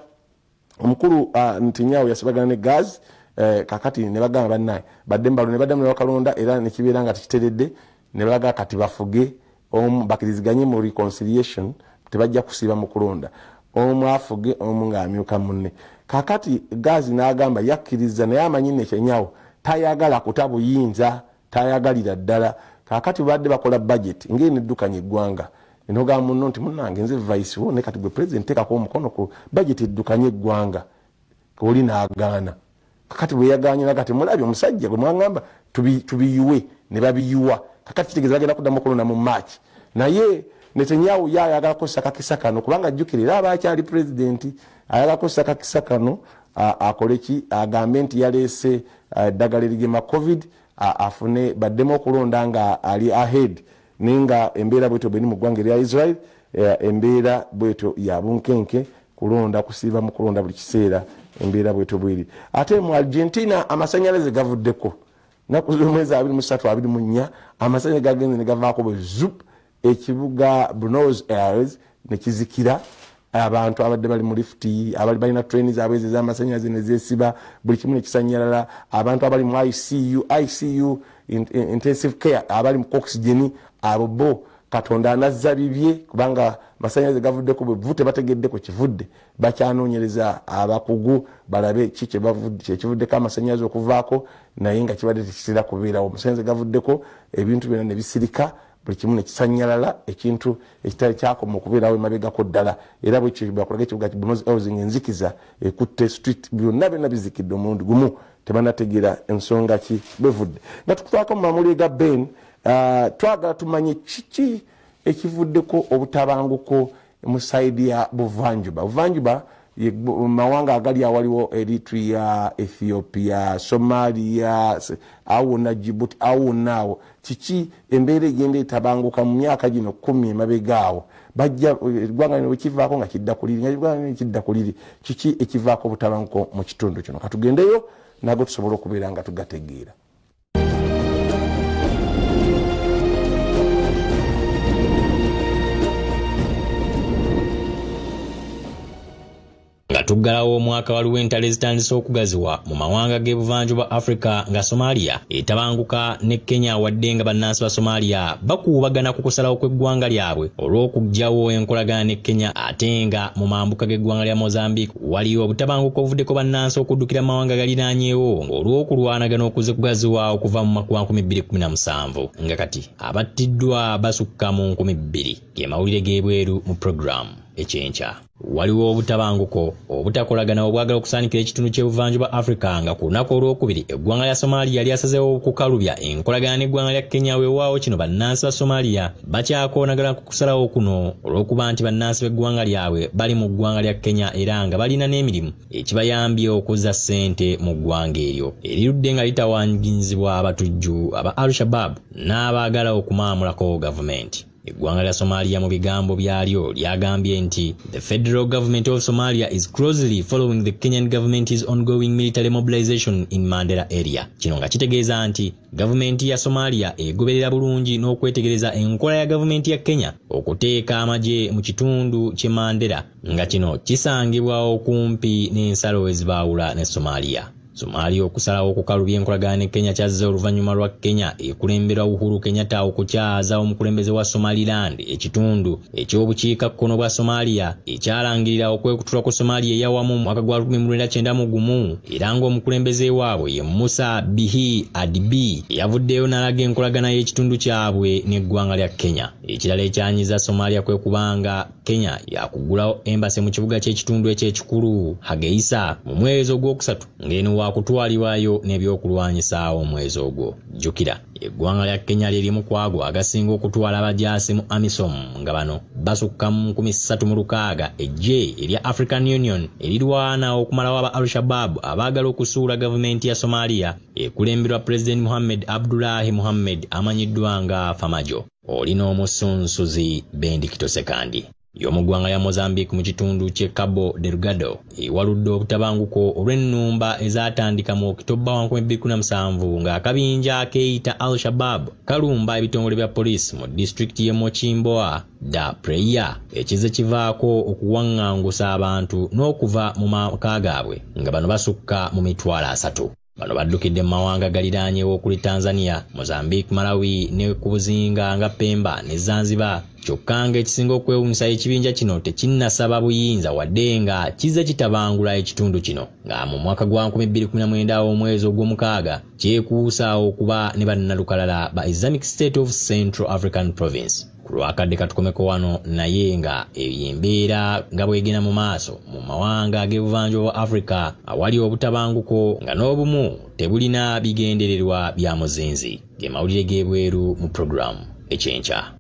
Omukulu Netanyahu yasibagana ne Gaz kakati ne bagamba bannaye badde mbalo ne baddamu ne bakalonda era ne kibeera nga tikiteredde ne baga kati bafuge bakiriziganye mu reconciliation tebajja kusiba mu kulonda omu afuge omu ng'amyuka munne. Kakati Gaz n'agamba yakkiriza naye amanyi Netanyahu tayagala kutabuyinza tayagalira ddala. Kakati badde bakola budget ngene eddukanye eggwanga enoga munno nti munnange nze vice wo ne kati gwe president tekako omukono ku budget eddukanye eggwanga oli n'agaana. Kakati bwe yagaanye nakati mulabye omusajja gwe mwangamba tubiyuwe ne babiyuwa. Kakati kitegeeza bagenda kuddamu okulonda mu March naye Netanyahu yayagala kukozesa kakisa kano kubanga ajjukirira aba akyali president ayagala kukozesa kakisa kano akole ki agambe nti yaleese eddagala erigema covid afune baddemu okulonda nga ali ahead ninga embeera bweto bweni mu ggwanga erya Israel embeera bweto ya bunkenke kulonda kusiiba mu kulonda buli kiseera embeera bweto bweri. Ate mu Argentina amasanyalaze gavuddeko naku z'omwezi 23-24 amasanyalaze gagenze ne gavaako bwe zup ekibuga Buenos Aires ne kizikira. Abantu abadde bali mu lifti abali balina trains abeze z'amasanyalaze ne zeesiba buli kimu ne kisanyalala. Abantu abali mu ICU intensive care abali mu oxygen abo bo Katonda anazza bibye kubanga masanyalaze gavuddeko bwe vute bategeddeko kivudde bakyanoonyereza abakugu balabe kike bavudde kivuddeko amasanyalaze okuvaako naye nga kibadde tekitera kubeerawo. Masanyalaze gavuddeko ebintu byonna ne bisirika buli kimu ne kisanyalala ekintu ekitali kyakoma okubeerawo emabegako ddala era bwe kyo bakulaga ekibuga Buenos Aires enzikiza ekutte street byonna bizikidde omulundi gumu tebanategeera ensonga ki bwevudde. Nga tukutwako mu mamuli ga Ben twagala tumanye kiki ekivuddeko obutabanguko mu saidi ya Buvanjuba mawanga agali awaliwo Eritrea, Ethiopia, Somalia, awona Djibouti awonaawo kiki embeera egenda etabanguka mu myaka gino 10 emabegaawo bajja eggwanga lino bwekivaako nga kidda kuliri kiki ekivaako obutabanguko mu kitundu kino. Katugendeyo nago tusobola okubeera nga tugategeera. nga tuggalawo omwaka waliwo entalo ezitandise okugaziwa mu mawanga g'ebuvanjuba Africa nga Somalia etabanguka ne Kenya wadde nga bannansi ba Somalia bakuubagana ku kusalawo kw'eggwanga lyabwe olw'okugyawo enkolagana ne Kenya ate nga mu mambuka g'eggwanga lya Mozambique waliwo obutabanguka obuvuddeko bannansi okuddukira mawanga galiraanyeewo ng'olw'okulwanagana okuze kugaziwa okuva mu mwaka wa 2017 nga kati abattiddwa basukka mu 2,000 ge mawulire g'ebweru mu programu ekyenkya. Waliwo obutabanguko obutakolagana obwagala okusaanikira ekitundu ky'ebuvanjuba Africa nga ku lunaku olwokubiri eggwanga lya Somalia lyasazeewo okukalubya enkolagana n'eggwanga lya Kenya weewaawo kino bannansi ba Somalia bakyakoonagana ku kusalawo kuno olw'okuba nti bannansi b'eggwanga lyabwe bali mu ggwanga lya Kenya era nga balina n'emirimu ekibayambye okuzza ssente mu ggwanga eryo erirudde nga litawaanyizibwa abatujju aba Al-Shabaab n'abaagala okumaamulako gavumenti. Eggwanga lya Somalia mu bigambo byalyo lyagambye nti the federal government of Somalia is closely following the Kenyan government's ongoing military mobilization in Mandera area. Kino nga kitegeeza nti gavumenti ya Somalia egoberera bulungi n'okwetegereza enkola ya gavumenti ya Kenya okuteeka amagye mu kitundu ky'e Mandera nga kino kisangibwa okumpi n'ensalo ezibaawula ne Somalia. Somalia okusalawo okukalubya enkolagana ne Kenya kyazze oluvannyuma lwa Kenya ekulembera Uhuru Kenyatta okukyaza omukulembeze wa Somaliland ekitundu eky'obukiikakkono bwa Somalia ekyalangirira okwekutulwa ku Somalia eyawamu mu mwaka gwa 1991 era ng'omukulembeze waabwe ye Musa Bihi Adibi yavuddeyo n'alaga enkolagana y'ekitundu kyabwe n'eggwanga lya Kenya. Ekirala ekyanyiza Somalia kwe kubanga Kenya yakugulawo embase mu kibuga ky'ekitundu eky'ekikulu Hageisa mu mwezi ogwokusatu ng'eno wakutwalibwayo n'ebyokulwanyisa omwezi ogwo. Jjukira eggwanga lya Kenya lirimu kwago agasinga okutwala abajaasi mu AMISOM nga bano basukka mu 360 ejje erya African Union erirwana okumalawo aba Al-Shabaab abaagala okusuula gavumenti ya Somalia ekulemberwa President Mohamed Abdullahi Mohamed amanyiddwa nga Famajo. Olina omusunsuzi Bendikito Sekandi y'omuggwanga ya Mozambique mu kitundu ky'e Cabo Delgado ewaludde obutabanguko olw'ennumba ezatandika mu Okitoba 2017 ng'akabinja akeeyita Al-Shabaab kalumba ebitongole bya poliisi mu disitulikiti y'e Mochimboa da Praia ekize kivaako okuwaŋŋangusa abantu n'okuva mu maka gaabwe nga bano basukka mu mitwalo 3. Bano baddukidde mu mawanga galiraanyeewo okuli Tanzania, Mozambique, Malawi ne ku buzinga nga Pemba ne Zanzibar. Kyokka ng'ekisinga okwewuunyisa ekibinja kino tekinnasaba buyinza wadde nga kizze kitabangula ekitundu kino nga mu mwaka gwa 2019 omwezi ogw'omukaaga kyekuusa okuba ne bannalukalala ba Islamic State of Central African Province. Ku lwakadde katukomeko wano naye nga embeera nga bwegenda mu maaso mu mawanga ag'ebuvanjuba Africa awali obutabanguko nga n'obumu tebulina bigendererwa bya muzinzi. Ge mawulire g'ebweru mu programu ekyenkya.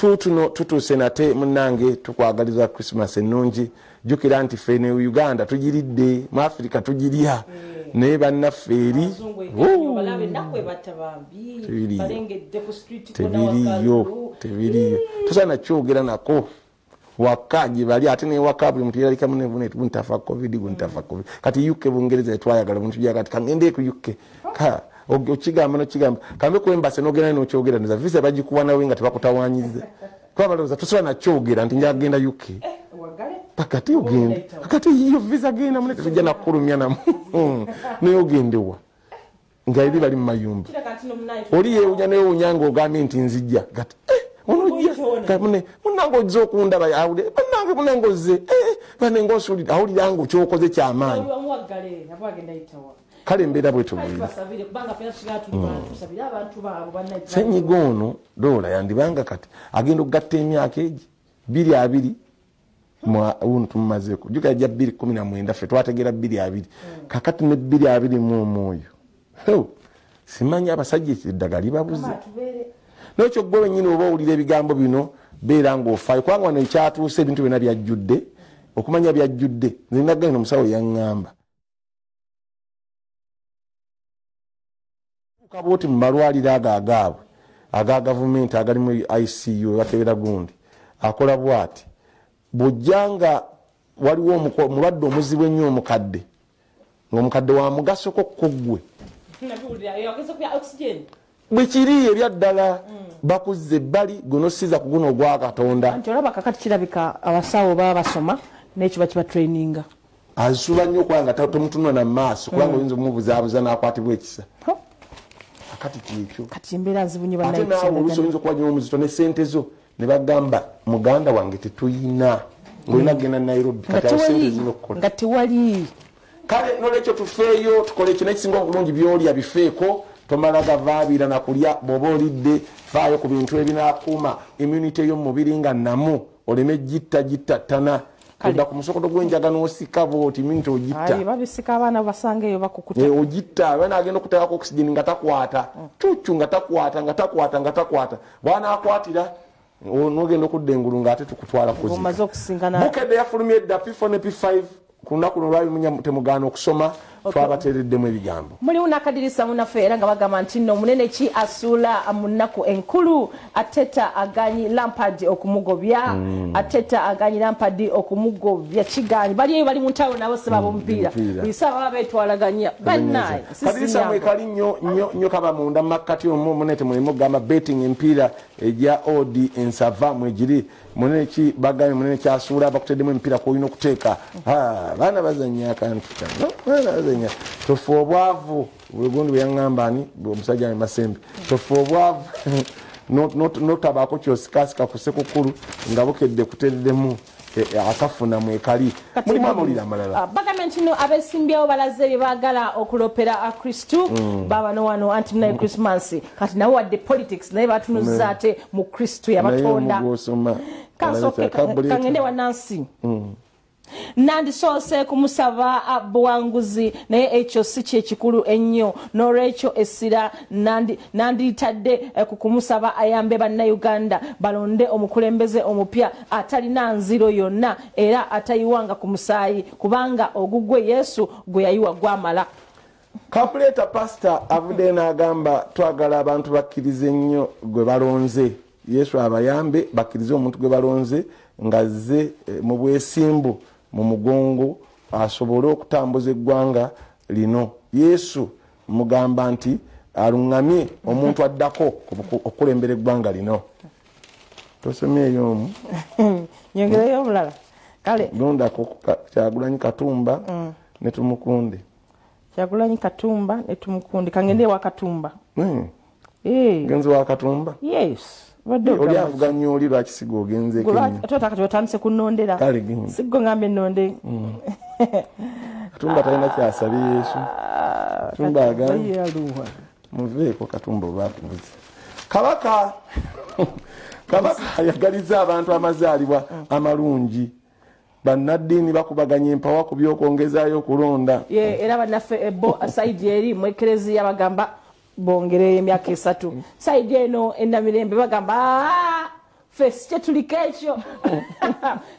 Tutuno tutuse nate munange tukwagaliza Christmas ennungi. Jukira nti ffe ne Uganda tugiridde, mu Africa tugirya naye bannaffe eri tebiriyo tusaana kyogera nako wakaji bali ate ne waka buli muntu yalika munevune tuntafa covid guntafa covid kati UK Bungereza twayagala muntu kati kangende ku UK ka okigamba no kigamba kambe ku embassy nogenda no kyogera nza visa bagikuwa nawe nga tebakutawanyize kwa baloza tusaba na kyogera nti njagenda UK pakati ogenda pakati iyo visa genda munete tujja nakulumya na ne ogendewa nga ibi bali mu mayumba oli ye ujane unyanga ogambe nti nzijja kati onojja kamune munango zo kunda bayawude banange munengoze banengo suli awuli yango kyokoze kyamaanyi kale mbera bwe tubuli senyiga ono dola yandibanga kati agenda okugatta emyaka egi 2 untu mmazeko juka ya 2019 ffe twategeera 2 kakati ne 2 mu moyo simanya abasajja eddagala libabuze n'ekyo gwe wennyini oba owulira ebigambo bino beera ng'ofaayo kubanga wano ekyatuuse ebintu byonna byajjudde okumanya byajjudde nze nagenda omusawo yaŋŋamba kabooti mu malwaliro agaagaabwe aga gavumenti agalimu ICU bakebera gundi akola bwati bw'ojjanga waliwo mulwadde omuzibu ennyo omukadde ng'omukadde wa mugaso ko kugwe bwe kiri ebyaddala bakuze bali guno siza ku guno ogwa Katonda nti olaba kakati kirabika abasawo baba basoma n'ekyo bakiba traininga azisuula nnyo okuba nga tomutunula na maaso kubanga oyinza omubuzaabuza n'akwatibwa ekisa akati kyekyo kati embeera nzibunye ate naawe oluusi oyinza okuba nyo omuzito ne sente zo ne bagamba muganda wange tetuyina ng'olina kugenda Nairobi kati awo sente zina okukola nga tewali kale nolwekyo tufeeyo tukole ekyo n'ekisinga obulungi byolya bifeeko tomala gavaabira na kulya bw'oba olidde faayo ku bintu ebinaakuuma immunity y'omubiri nga namu oleme gittattana odda ku musokoto gw'enjaga n'osika bw'oti immunity ogitta babisika abaana basanga eyo bakukuta ogitta abaana agenda okuteekako oxygen nga takwata cuccu nga takwata bw'anaakwatira n'ogenda okudda engulu ng'ate tukutwala kuzika bukedde yafulumya edda P4 ne P5 ku lunaku luno lwabimunya temugaana okusoma twabateereddemu ebigambo mulimu n'akadirisa munaffe era nga bagamba nti nno omunene ki asuula mu nnaku enkulu Ateta aganyi Lampard okumugobya Ateta aganyi Lampard okumugobya kiganyi bali eyo bali mu ntalo nabo seba bomupiira bisa baba betwalaganya bannaye kadirisa mwekali nnyo kaba munda makkati omunete mulimu gamba betting empiira egya odi ensava mwegiri munene ki bagambye munene kyasuula abakuteddemu empiira kwolina okuteeka baana bazanya akantu kano tofu obwavu bugundi bweyaŋŋamba ani omusajja ne Masembe tofu obwavu notabaako kyosikasika ku Sekukulu nga bukedde kuteddemu akafuna mwekali mulimu amawulire amalala bagambye nti no abesimbyewo balaze bye baagala okulopera Kristu babano wano anti naye Christmas kati nawe wadde politics naye batunuza ate mu Kristu yabatonda kangende wa Nancy nandisoose kumusaba buwanguzi naye ekyo si kyekikulu ennyo n'olwekyo essira nandiyitadde ku kumusaba ayambe bannayuganda balonde omukulembeze omupya atalina nziro yonna era atayiwanga ku musaayi kubanga ogugwe Yesu gwe yayiwa gwamala Kapuleta pastor avudde n'agamba twagala abantu bakkirize ennyo gwe balonze Yesu abayambe bakkirize omuntu gwe balonze ngazze mu bwesimbu mu mugongo asobole okutambuza eggwanga lino Yesu mugamba nti alungamye omuntu addako okulembera eggwanga lino tosomyeyo omu nyongereyo obulala kale londako Kyagulanyi Katumba ne Tumukunde Kyagulanyi Katumba ne Tumukunde kangende wa Katumba genzi wa Katumba yes oli avuga nnyo oli lwakisiga ogenze kati otandise kunondera siggo ngambe nnonde Katumba talina kyasabye Yesu Katumba agambye muveeko Katumba obakubuze kabaka ayagaliza abantu amazaalibwa amalungi bannaddiini bakubaganya empawa ku by'okwongezaayo okulonda era bannaffe ebbo saidi eri mu ekereziya bagamba bongere emyaka 3 saidi eno ennamirembe bagamba fesi kyetuliko ekyo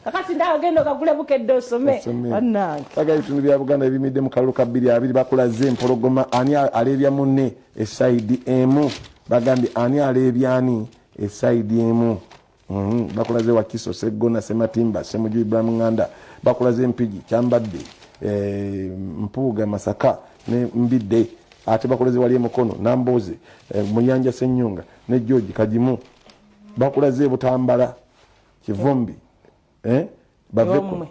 kakati ndawe genda okagule bukedde osome bannange baga ebitundu bya Buganda ebimidde mu kalulu ka 2 bakulaze empologoma ani aleebya munne esaidi emu bagambye ani aleebyani esaidi emu bakulaze Wakiso Seggona Sematimba Semuju Ibrahim Nganda bakulaze Mpigi Kyambadde Mpuuga Masaka ne Mbidde ate bakulaze wali Mukono Namboze Munyanja Senyunga ne George Kajimu bakulaze Butambala Kivumbi baveko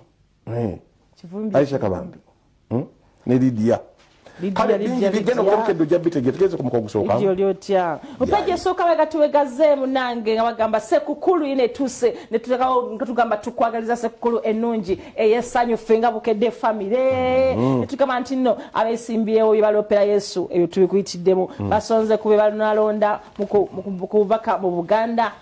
Kivumbi Aisha Kabambi ne Lydia kale bigenda okulekedde ojja bitegete tugeze ku mukogo gusooka idio lyotya opeje sooka bagatuwegaze munange nga bagamba Sekukulu ine tuse ne tugamba tukwagaliza Sekukulu ennungi eyesanyu fenga bukedde family ne tugamba nti nno abesimbyewo balopera Yesu ebyo tubikuyitiddemu basonze kube balonalonda mu kubaka mu Buganda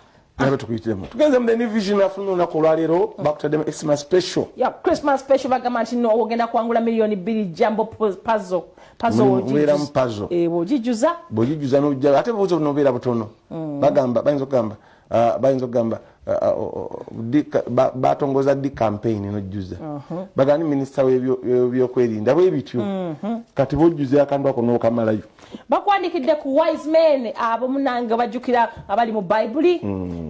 Never to quit them. Together, the vision of Luna Colorado, back to them Christmas special. Yeah, Christmas special. Bagamati no, we're gonna kwangula milioni bili jambo puzzle. Puzzle. Wojijuza. Wojijuza no. Ate bozo no vera butono. Bagamba, bayinzo gamba. batongoza di campaign nojjuza bagani minister w'ebyokwerinda bwe bityo kati bojjuza akandu ako n'okamalayo bakwandikidde ku wise men abo munanga bajjukira abali mu Bible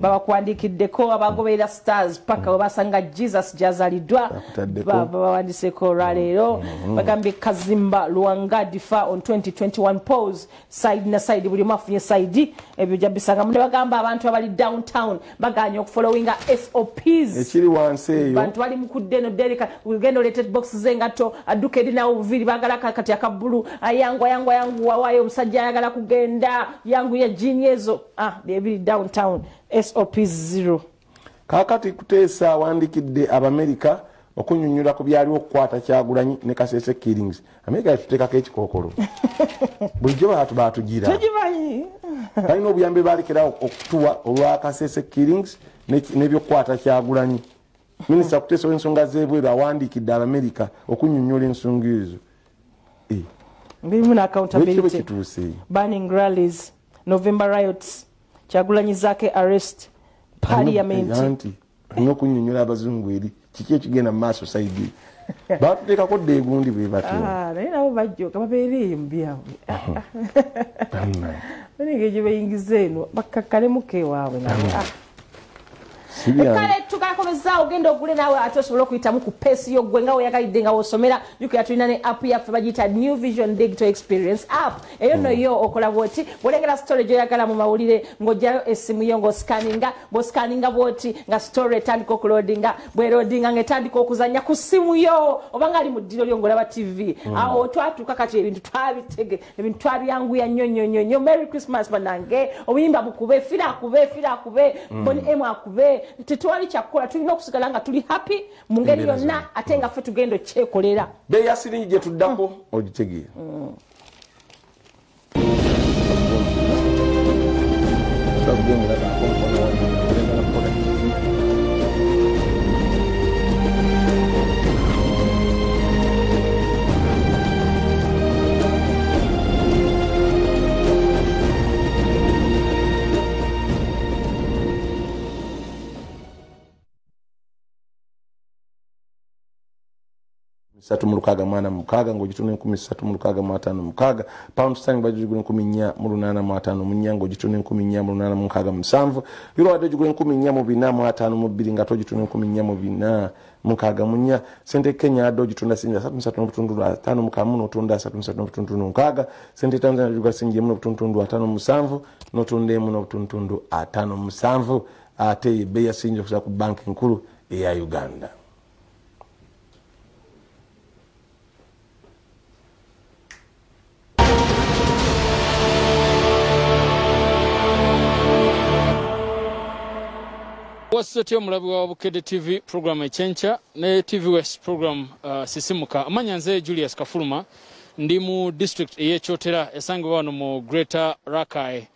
babakwandikiddeko abagoberera stars paka basanga Jesus jazalidwa bawandiseko ralero bagambye Kazimba Luanga difa on 2021 pose side na side buli mafunye side ebyo jabisanga munde bagamba abantu abali downtown baganya okufollowinga SOPs ekiri wansi eyo bantu bali mukuddeno dereka ugendo letted boxes zengato aduke dina uviri bagala kati akabulu yangu wawayo musajja yagala kugenda yangu ya jinyezo they downtown SOPs 0 kakati kuteesa wandikidde Abamerika okunyunyula ku byali okukwata Kyagulanyi ne Kasese killings Amerika yatuteekako ekikookolo bulijjo batugira tugimanyi balina obuyambe balekera okutuwa olwa Kasese killings n'ebyokukwata Kyagulanyi minisita kuteesa ensonga z'ebweru awandikidde Abamerika okunyunyula ensonga ezo Bimuna accountability banning rallies November riots Kyagulanyi zake arrest parliament n'okunyunyula abazungu eri kiki ekigenda mu maaso saidi batuteekako dde egundi bwe batyo naye nabo bajjoka babeereeyo mu byabwe banenge bayingiza eno bakakkalemu ewaabwe kale tukakoleza ogenda ogule nawe ate osobola okuyitamu ku peesi yo gwe nga weyagalidde nga wosomera jukira tulina ne app yaffe bagiyita New Vision Digital Experience app eyo noyo okola bwoti bwolengera story gyoyagala mu mawulire ng'ojjayo essimu yo ng'osikaninga bwoti nga story etandika okuloadinga bweloadinga ng'etandika okuzanya ku ssimu yo oba nga ali mu ddiro lyo ng'olaba TV awo twatuuka kati ebintu twabitege ebintu twabyanguya nnyo Merry Christmas banange obuyimba bukube fira akube boni emu akube tetwali kyakola tulina okusigala nga tuli happy mu ngeri yonna ate nga ffe tugenda okyekolera beeyi ya siringi gye tuddako ogitegeera Satu mulukaga mwana mukaga ng'ogitone 13,656 pound sterling bajugule 14,855 munyango ogitone 14,867 euro ade jugule 14,452 nga togitone 14,456 munya sente Kenya ado ogitunda sinja 33.5 mukamu n'otunda 33.6 sente Tanzania jugule sinja 5.57 n'otunda 5.57 ate bei ya sinja kusa ku banki nkulu eya Uganda. Wasati omulabi wa Bukedde TV program echencha ne TV West program sisimuka amanya nze Julius Kafuluma ndi mu district eyekyotera esangibwa wano mu Greater Rakai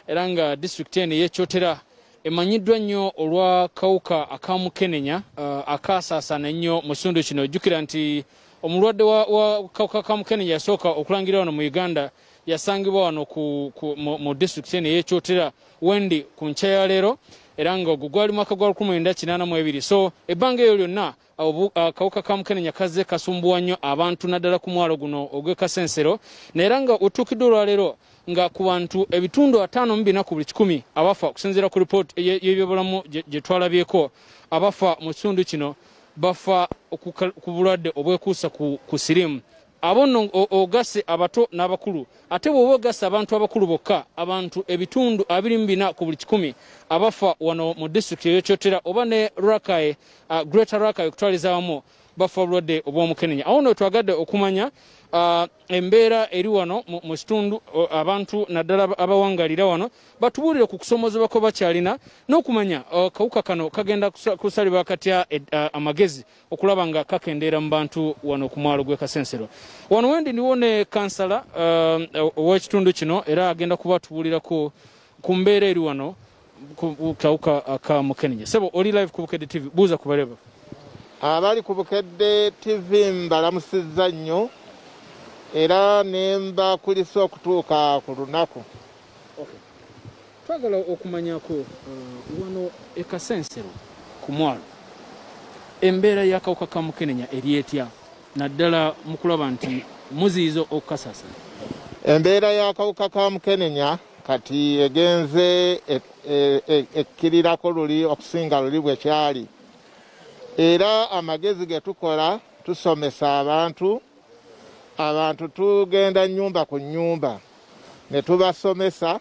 eranga district ene eyekyotera emanyiddwa nnyo olwa kawuka akamukenenya akasaasana nnyo mu kitundu kino jjukira nti omulwadde wa kawuka kamukenenya yasooka okulangira wano mu Uganda yasangibwa wano mu district ene eyekyotera wendi ku nkya ya leero era nga ogugwali mwaka gwa 1982 so ebbanga eyo lyonna akawuka kamukenenya kazze kasumbuwa nnyo abantu naddala ku mwalo guno ogw'ekasensero naera nga otuukiddwa olwaleero nga ku bantu ebitundu 54 ku buli 100 abafa okusinziira ku ripooti y'ebyobulamu gye twalabyeko abafa mu kitundu kino bafa ku bulwadde obwekuusa ku siriimu abo nno ogase abato n'abakulu ate bw'oba ogase abantu abakulu bokka abantu ebitundu 24 ku buli 100 abafa wano mu district eyekyotera oba ne Rakai Greater Rakai okutwaliza wamu bafa obulwadde obw'omukenenya awo nno twagadde okumanya embeera eri wano mu kitundu abantu naddala abawangalira wano batubuulire ku kusomozebwa kwe bakyalina n'okumanya kawuka kano kagenda kusalibwa katya amagezi okulaba nga kakendeera mu bantu wano ku mwalo gw'ekasensero wano wendi ndiwo ne kansala ow'ekitundu kino era agenda kubatubuulira ku mbeera eri wano ku kawuka akamukenenya sebo oli live ku Bukedde TV buuza ku baleba abali ku Bukedde TV mbalamusizza nnyo era nemba kulisa okutuuka ku lunaku twagala okumanyako wano ekasensero ku mwalo embeera y'akawuka ka mukenenya eri etya naddala mu kulaba nti muziizo okukasasana. Embeera y'akawuka ka mukenenya kati egenze ekkirirako luli okusinga luli bwe kyali. Era amagezi ge tukola tusomesa abantu tugenda nnyumba ku nnyumba ne tubasomesa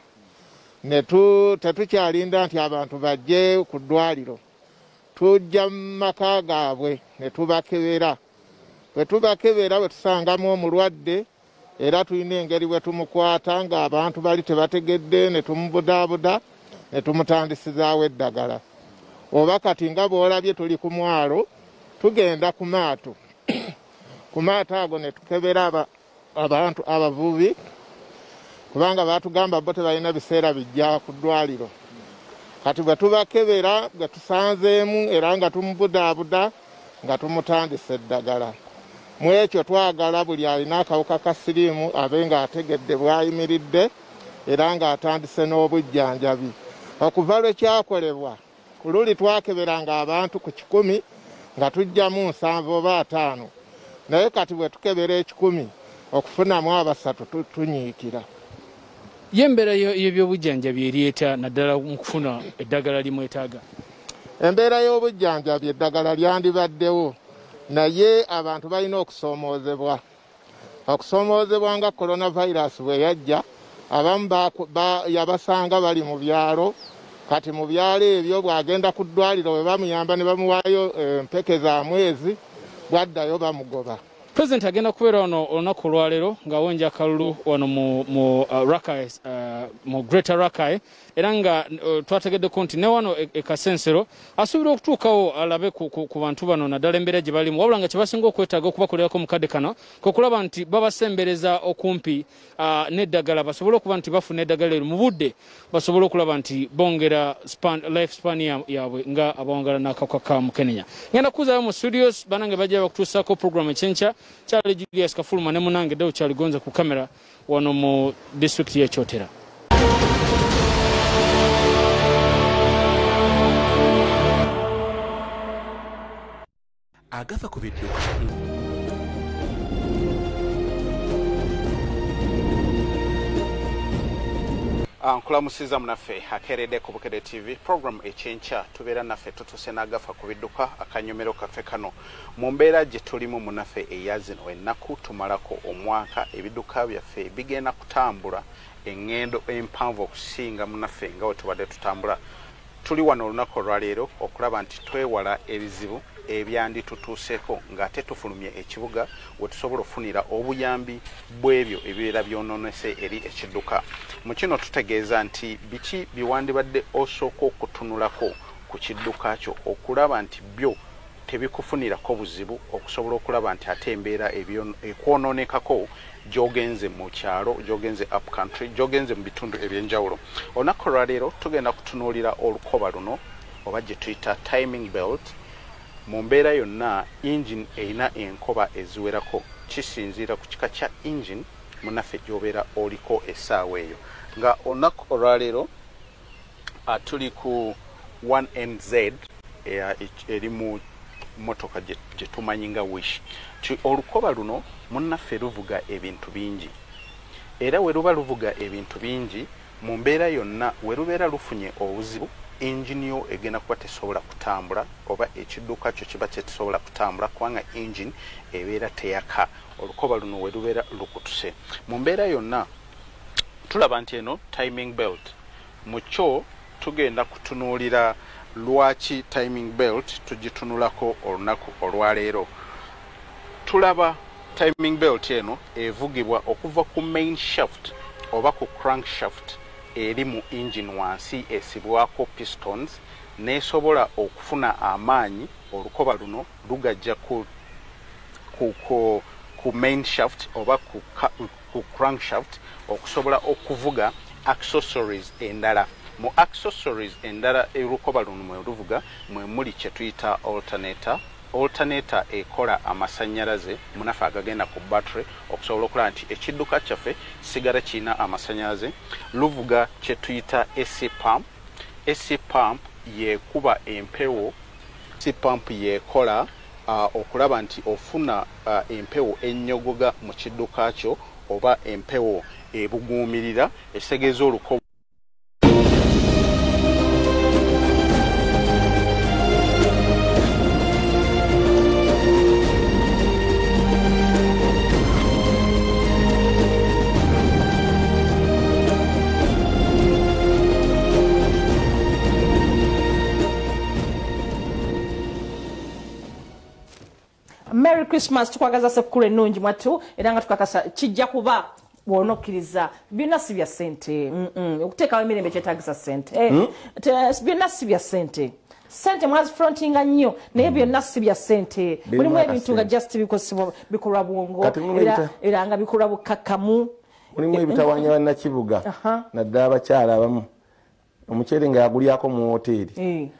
tetukyalinda nti abantu bajje ku ddwaliro. Tujja mu maka gaabwe ne tubakebera. Bwe tubakebera bwe tusangamu omulwadde era tulina engeri bwe tumukwata ng'abantu bali tebategedde ne tumubudaabuda ne tumutandisizaawo eddagala. Oba kati nga bw'olabye tuli ku mwalo tugenda ku maato. Ku maato ago ne tukebera abantu abavubi kubanga baatugamba bo tebalina biseera bijja ku ddwaliro. Kati bwe tubakebera bwe tusanzeemu era nga tumubudaabuda nga tumutandisa eddagala. Mu ekyo twagala buli alina akawuka ka siriimu abe ng'ategedde bw'ayimiridde era ng'atandise n'obujjanjabi. Okuva lwe kyakolebwa ku luli twakeberanga abantu ku 100 nga tujjamu 7 oba 5. Naye kati bwe tukebera 100 okufunamu 3 tunyiikira. Yembeera y'ebyobujjanjabi eryeta naddala mu kufuna eddagala limwetaaga. Embeera y'obujjanjabi eddagala lyandibaddewo naye abantu balina okusoomoozebwa. Okusoomoozebwa nga coronavirus bwe yajja abamu yabasanga bali mu byalo. Kati mu byalo ebyo bw'agenda ku ddwaliro bwe bamuyamba ne bamuwaayo empeke za mwezi bwaddayo bamugoba. President agenda kubeera wano olunaku olwaleero ng'awonja akalulu wano mu Rakai, mu Greater Rakai, era nga twategeddeko nti ne wano ekasensero asuubira okutuukawo alabe ku bantu bano naddala embeera gye balimu, wabula nga kye basinga okwetaaga okubakolerako mu kadde kano kwekulaba nti babasembereza okumpi n'eddagala basobole okuba nti bafuna eddagala eryo mu budde basobole okulaba nti bongera life span yaabwe nga abawangala n'akawuka ka mukenenya. Ngenda kuzayo mu studios banange bajja bakutuusaako program ekyenkya. Charlie Julius Kafuluma ne munange Deo Charlie Gonza ku kamera wano mu district y'e Kyotera. Agafa ku bidduka. Nkulamusiza munaffe akeeredde ku Bukedde TV program ekyenkya tubeera naffe tutuse n'agafa ku bidduka akanyomero kaffe kano mu mbeera gye tulimu munaffe eya zino ennaku tumalako omwaka ebidduka byaffe bigenda kutambula engendo empanvu okusinga munaffe nga we tubadde tutambula. Tuli wano olunaku olwaleero okulaba nti twewala ebizibu ebyanditutuuseeko ng'ate tufulumye ekibuga we tusobola okufunira obuyambi bw'ebyo ebibeera byonoonese eri ekidduka. Mu kino tutegeeza nti biki biwandibadde osooka okutunulako ku kidduka kyo okulaba nti byo tebikufunirako buzibu okusobola okulaba nti ate embeera ekwonoonekako gyogenze mu kyalo, gyogenze up country, gyogenze mu bitundu ebyenjawulo. Olunaku olwaleero tugenda kutunuulira olukoba luno oba gye tuyita timing belt. Mu mbeera yonna engine erina enkoba eziwerako kisinziira ku kika kya engine munaffe gy'obeera oliko essaawa eyo. Nga olunaku olwaleero tuli ku 1NZ eri mu motoka gye tumanyi nga Wish. Olukoba luno munnaffe luvuga ebintu bingi era we luba luvuga ebintu bingi mu mbeera yonna we lubeera lufunye obuzibu engine yo egenda kuba tesobola kutambula oba ekidduka kyo kiba tesobola kutambula kubanga engine ebeera teyaka. Olukoba luno we lubeera lukutuse mu mbeera yonna tulaba nti eno timing belt mu kyo tugenda kutunuulira lwaki timing belt tugitunulako olunaku olwaleero. Tulaba timing belt eno evugibwa okuva ku main shaft oba ku crankshaft eri mu engine wansi esibwako pistons nesobola okufuna amaanyi. Olukoba luno lugajja ku main shaft oba ku crankshaft okusobola okuvuga accessories endala. Mu accessories endala olukoba luno mwe luvuga mwe muli kye tuyita alternator, alternator ekola amasanyalaze munafe agagenda ku battery okusobola okulaba nti ekidduka kyaffe sigala kina amasanyalaze luvuga kye tuyita AC pump. AC pump yekuba empewo, AC pump yekola okulaba nti ofuna empewo ennyogoga mu kidduka kyo oba empewo ebuguumirira ekitegeeza oluko. Merry Christmas tukwagaza sekulu ennungi mwattu era nga tukakasa kijja kuba bw'onokkiriza byonna si bya ssente okuteekawo emirembe kyetaagisa ssente byonna si bya ssente sente mwazifrontinga nnyo naye byonna si bya ssente mulimu ebintu nga just bikolwa bwongo era nga bikolwa bukkakkamu mulimu ebitawanya bannakibuga naddala abakyala abamu omuceere nga yagulyako mu woteeri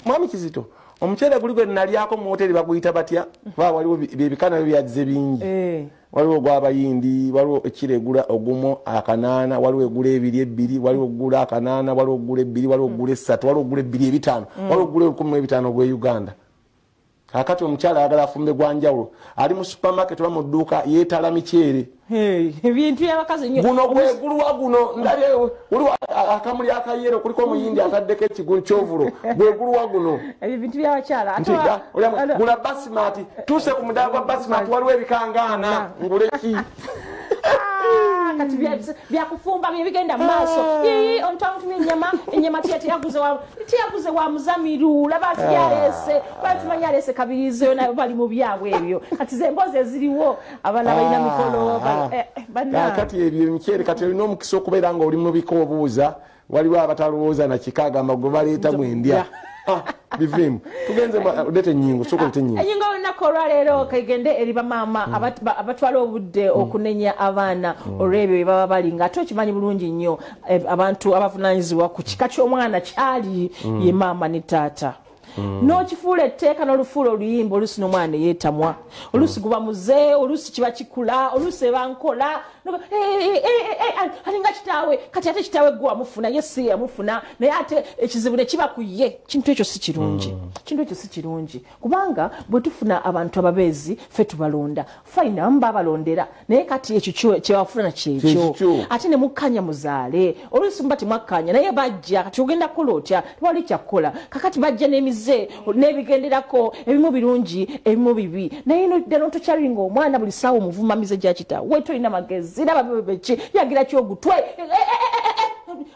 mwami Kizito omuceere guli gwe nalyako mu hoteli baguyita batya kuba waliwo byebikana byazze bingi waliwo gw'abayindi waliwo ekiregula ogumo akanaana waliwo egula ebiri ebbiri waliwo ogula akanaana waliwo ogula ebbiri waliwo ogula essatu waliwo ogula ebbiri ebitaano waliwo ogula 15 gwe Uganda. Kakati omukyala ayagala afumbe gwa njawulo ali mu supermarket oba mu dduuka yeetala miceere ebintu by'abakazi nnyo guno gweguluwa guno ndabye waliwo akamuli akayero kuliko omuyindi ataddeko ekigulu kyovulo gweguluwa guno ebintu by'abakyala gula basimati tuuse ku mudaala gwa basimati waliwo ebikangaana nguleki kati byakufumba bigenda mu maaso omuntu amutumya ennyama teyaguze wa muzamiru laba nti yaleese batumanyi yaleese kabirizeyo nayo bali mu byabwe ebyo kati zemboozi eziriwo abaana balina mikolo kati ebyo emiceere kati olina omukisa okubeera nga oli mu bikoobuuza waliwo abatalowooza nakikagamba gwe baleeta mwendya bivimu tugenze lete nyingo soko lete nyingo enyingo olunaku olwaleero kagende eri bamaama abatwala obudde okunenya abaana olw'ebyo bye baba bali nga ate okimanyi bulungi nnyo abantu abavunaanyizibwa ku kika ky'omwana kyali ye maama ne taata n'okifuula etteeka n'olufuula oluyimba oluusi n'omwana yeetamwa oluusi guba muze oluusi kiba kikula oluusi eba nkola alinga kitaawe kati ate kitaawe gwe wamufuna ye si yamufuna naye ate ekizibu ne kiba ku ye kintu ekyo si kirungi kintu ekyo si kirungi kubanga bwe tufuna abantu ababeezi ffe tubalonda fayina abamu babalondera naye kati ekyo kyewafuna kyekyo ate ne mukkanya muzaale oluusi muba temwakkanya naye bajja kati ogenda kukola otya tewali kyakkola kakati bajja n'emize n'ebigenderako ebimu birungi ebimu bibi naye ddala tokyalinga omwana buli ssaawa omuvuma mize gya kitaawe we tolina magezi raba bebeki yagira kyogutwe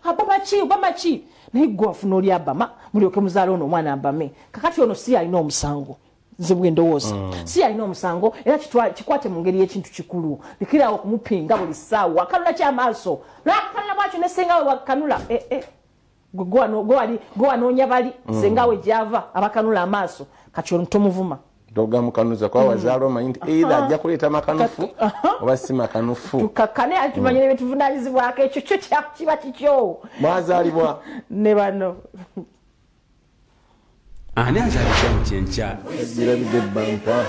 abamaki naye gwe wafuna oli abama mulyoke muzaala ono omwana abame kakati ono si alina omusango nze bwe ndowooza si alina omusango era kikwate mu ngeri y'ekintu kikulu lekerawo okumupinga buli ssaawa akanula kyamaaso lwakanula bwakyo ne sengawe wakanula gwe wanoonya bali sengawe gyava abakanula amaaso kati ono tomuvuma doga mukanuza kwa wazaalo omanyi nti either ajja kuleeta makanufu oba si makanufu tukakkane atumanyire byetuvunaanyizibwako ekyo kyo kiba kikyo mwazaalibwa ne bano ani azaalibwa mu kyenkya girabidde ebbampa